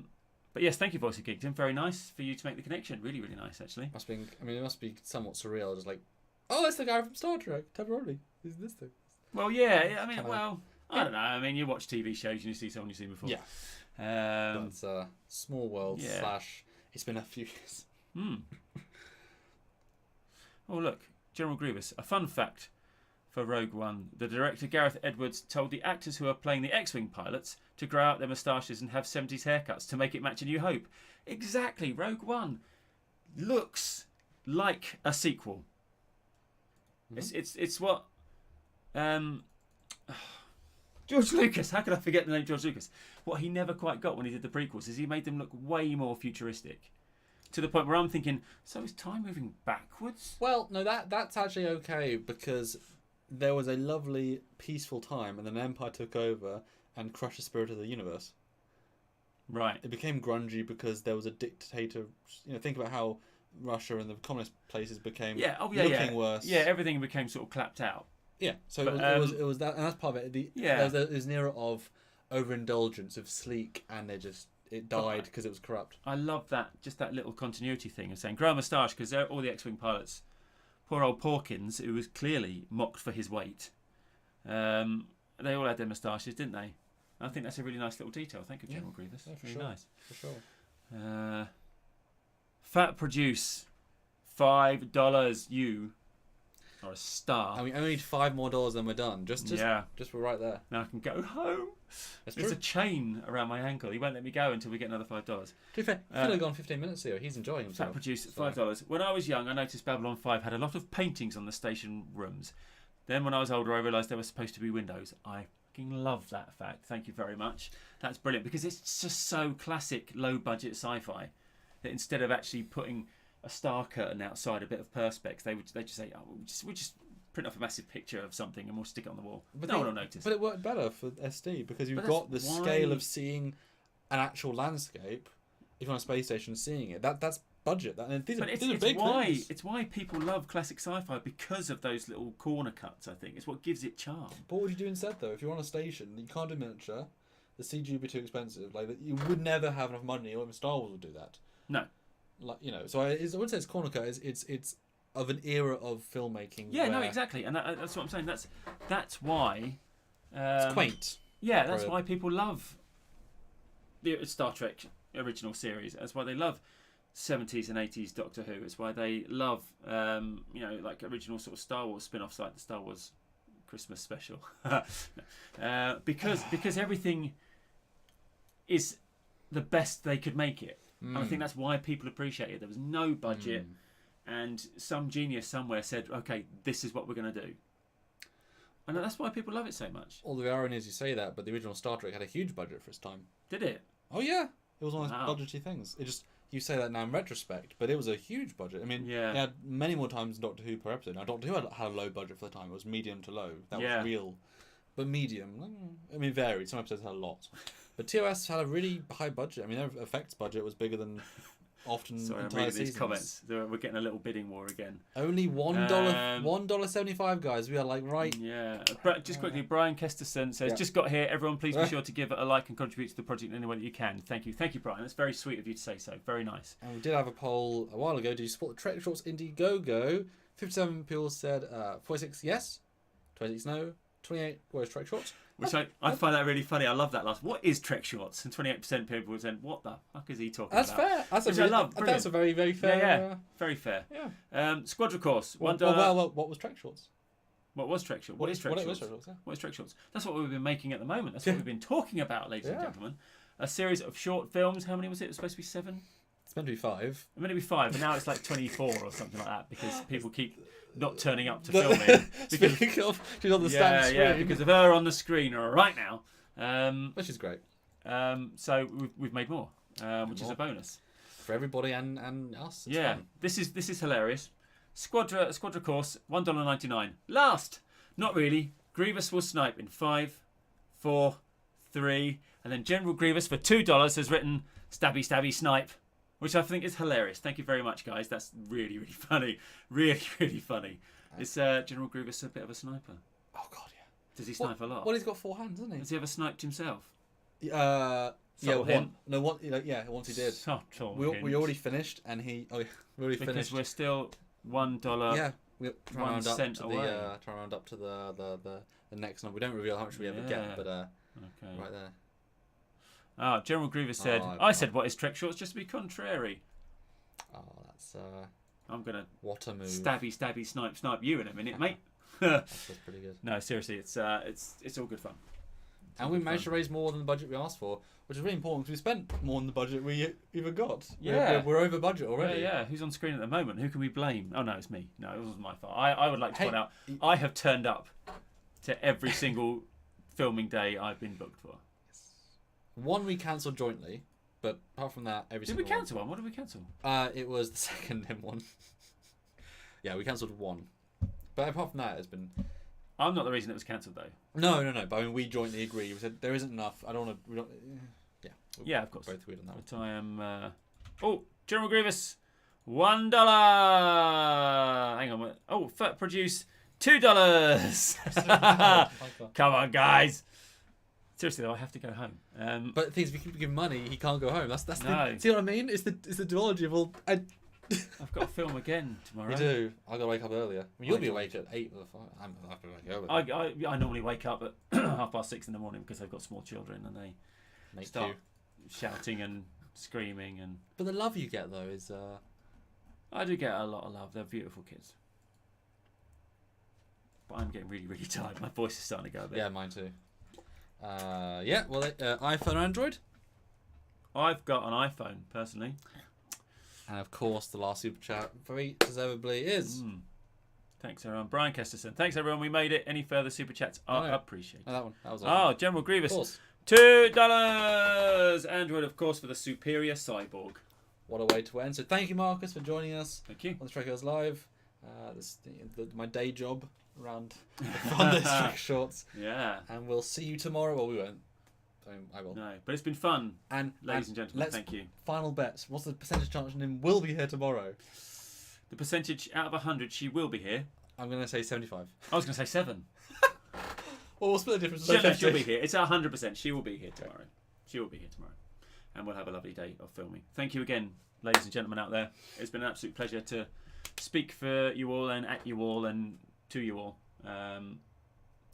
But yes, thank you, Voice of Geekdom. Very nice for you to make the connection. Really, really nice, actually. It must be somewhat surreal. Just like, oh, that's the guy from Star Trek. Temporarily. Is this thing? Well, yeah. I mean, Kinda- I don't know. I mean, you watch TV shows and you see someone you've seen before. Yeah. That's Small World / It's been a few years. Oh, look. General Grievous. A fun fact for Rogue One. The director, Gareth Edwards, told the actors who are playing the X-Wing pilots to grow out their moustaches and have 70s haircuts to make it match A New Hope. Exactly. Rogue One looks like a sequel. It's what... George Lucas, how could I forget the name George Lucas? What he never quite got when he did the prequels is he made them look way more futuristic. To the point where I'm thinking, so is time moving backwards? Well, no, that's actually okay, because there was a lovely, peaceful time, and then Empire took over and crushed the spirit of the universe. Right. It became grungy because there was a dictator. Think about how Russia and the communist places became looking worse. Yeah, everything became sort of clapped out. Yeah, so But, it was that, and that's part of it. There was an era of overindulgence, of sleek, and it died because it was corrupt. I love that, just that little continuity thing of saying grow a moustache, because all the X-Wing pilots, poor old Porkins, who was clearly mocked for his weight, they all had their moustaches, didn't they? I think that's a really nice little detail. Thank you, General Grievous. Yeah, for really sure. nice. For sure. Fat Produce, $5. You are a star. I mean, only need $5 more than we're done. Just we're right there. Now I can go home. That's There's true. a chain around my ankle. He won't let me go until we get another $5. To be fair, he could have gone 15 minutes here. He's enjoying himself. Fat Produce, $5. When I was young, I noticed Babylon 5 had a lot of paintings on the station rooms. Then when I was older, I realised there were supposed to be windows. I fucking love that fact. Thank you very much. That's brilliant, because it's just so classic low-budget sci-fi that instead of actually putting a star curtain outside a bit of perspex, they just say, oh, we'll just print off a massive picture of something and we'll stick it on the wall. But no one will notice. But it worked better for SD because you've got the scale of seeing an actual landscape. If you're on a space station, seeing it, that's budget. These are big things. It's why people love classic sci-fi, because of those little corner cuts. I think it's what gives it charm. But what would you do instead, though? If you're on a station, you can't do miniature. The CG would be too expensive. Like, you would never have enough money. Or even Star Wars would do that. No. Like, so I wouldn't say it's corner cut. It's of an era of filmmaking. Yeah, no, exactly, and that's what I'm saying. That's why. It's quaint. Yeah, that's why people love the Star Trek original series. That's why they love 70s and 80s Doctor Who. It's why they love like original sort of Star Wars spin-offs, like the Star Wars Christmas special. Because everything is the best they could make it. And I think that's why people appreciate it. There was no budget. and some genius somewhere said, okay, this is what we're going to do. And that's why people love it so much. All the irony is you say that, but the original Star Trek had a huge budget for its time. Did it? Oh yeah, it was one of those Wow. budgety things. It just, you say that now in retrospect, but it was a huge budget. I mean, Yeah. it had many more times than Doctor Who per episode. Now Doctor Who had a low budget for the time. It was medium to low. That Yeah. was real, but medium. I mean, it varied. Some episodes had a lot, but TOS had a really high budget. I mean, their effects budget was bigger than often Sorry, I'm entire reading these seasons. comments. We're getting a little bidding war again. Only $1.75, guys. We are like right. Yeah. Just quickly, Brian Kesterson says, Yeah. just got here. Everyone, please be sure to give it a like and contribute to the project in any way that you can. Thank you, Brian. That's very sweet of you to say so. Very nice. And we did have a poll a while ago. Do you support the Trek Shorts Indiegogo? 57 people said 46 yes, 26 no, 28 where's Trek Shorts? Which I find that really funny. I love that last. What is Trek Shorts? And 28% of people said, "What the fuck is he talking That's about?" fair. That's Which a I really, love. That's a very, very fair. Yeah. Very fair. Yeah. Squadron Course. Well, $1. what was Trek Shorts? What was Trek Shorts? What is Trek Shorts? Yeah. What is Trek Shorts? That's what we've been making at the moment. That's what we've been talking about, ladies and Yeah. gentlemen. A series of short films. How many was it? It was supposed to be 7. It's meant to be 5. It meant to be 5, but now it's like 24 or something like that because people keep not turning up to filming. Because, Speaking of, she's on the stand screen. yeah, because of her on the screen right now. Which is great So we've made more, which is a bonus for everybody and us. It's yeah, fun. this is hilarious. Squadra Course, $1.99. Last, not really. Grievous will snipe in 5, 4, 3, and then General Grievous for $2 has written stabby stabby snipe, which I think is hilarious. Thank you very much, guys. That's really, really funny. Really, really funny. Is General Grievous a bit of a sniper? Oh god, yeah. Does he snipe a lot? Well, he's got 4 hands, hasn't Has he ever sniped himself? he? Subtle hint. Once he did. Subtle We hint. already finished, and we already because finished. we're still $1. Yeah, we're trying to round up cent to away. trying to round up to the next number. We don't reveal how much we ever get, but Okay. right there. General Grievous said, I said, what is Trek Shorts? Just to be contrary. Oh, that's I'm going to what a move. stabby, snipe you in a minute, mate. That's pretty good. No, seriously, it's all good fun. And we managed to raise more than the budget we asked for, which is really important because we spent more than the budget we even got. Yeah. We're over budget already. Yeah. Who's on screen at the moment? Who can we blame? Oh, no, it's me. No, it wasn't my fault. I would like to Hey, point out, I have turned up to every single filming day I've been booked for. One we cancelled jointly, but apart from that, Did we single cancel one? What did we cancel? It was the second in one. Yeah, we cancelled one. But apart from that, it's been... I'm not the reason it was cancelled, though. No. But I mean, we jointly agree. We said there isn't enough. I don't want to... We don't... Yeah. Yeah, of course. Both agreed on that one. But I am... General Grievous, $1. Hang on. Oh, Fat Produce, $2. Come on, guys. Seriously, though, I have to go home. But the thing is, if we keep giving money, he can't go home. That's No. the... See what I mean? It's the duology of all... I've got to film again tomorrow. You do. I've got to wake up earlier. I mean, you'll I be do. awake at 8 or 5. I'm not going to wake early. I normally wake up at 6:30 in the morning because I've got small children and they Make start you. shouting and screaming and... But the love you get, though, is... I do get a lot of love. They're beautiful kids. But I'm getting really, really tired. My voice is starting to go a bit. Yeah, mine too. Yeah, well, iPhone or Android? I've got an iPhone, personally. And of course, the last super chat, very deservedly, is. Thanks, everyone. Brian Kesterson. Thanks, everyone. We made it. Any further super chats are appreciated. Oh, that one. That was Oh, awesome. General Grievous. Of course. $2. Android, of course, for the superior cyborg. What a way to end. So thank you, Marcus, for joining us Thank you. on the Trekyards Live. My day job around on those Trek Shorts. Yeah. And we'll see you tomorrow. Well, we won't. I will. No, but it's been fun, And ladies and gentlemen. Thank you. Final bets. What's the percentage chance Nim will be here tomorrow? The percentage out of 100, she will be here. I'm going to say 75. I was going to say 7. Well, we'll split the difference. She'll be here. It's 100%. She will be here tomorrow. She will be here tomorrow. And we'll have a lovely day of filming. Thank you again, ladies and gentlemen out there. It's been an absolute pleasure to speak for you all and at you all and to you all.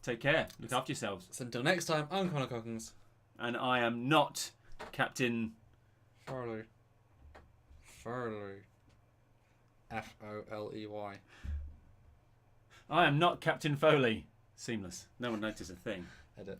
Take care. Look after yourselves. So until next time, I'm Connor Cockins. And I am not Captain... Foley. Foley. I am not Captain Foley. Seamless. No one noticed a thing. Edit.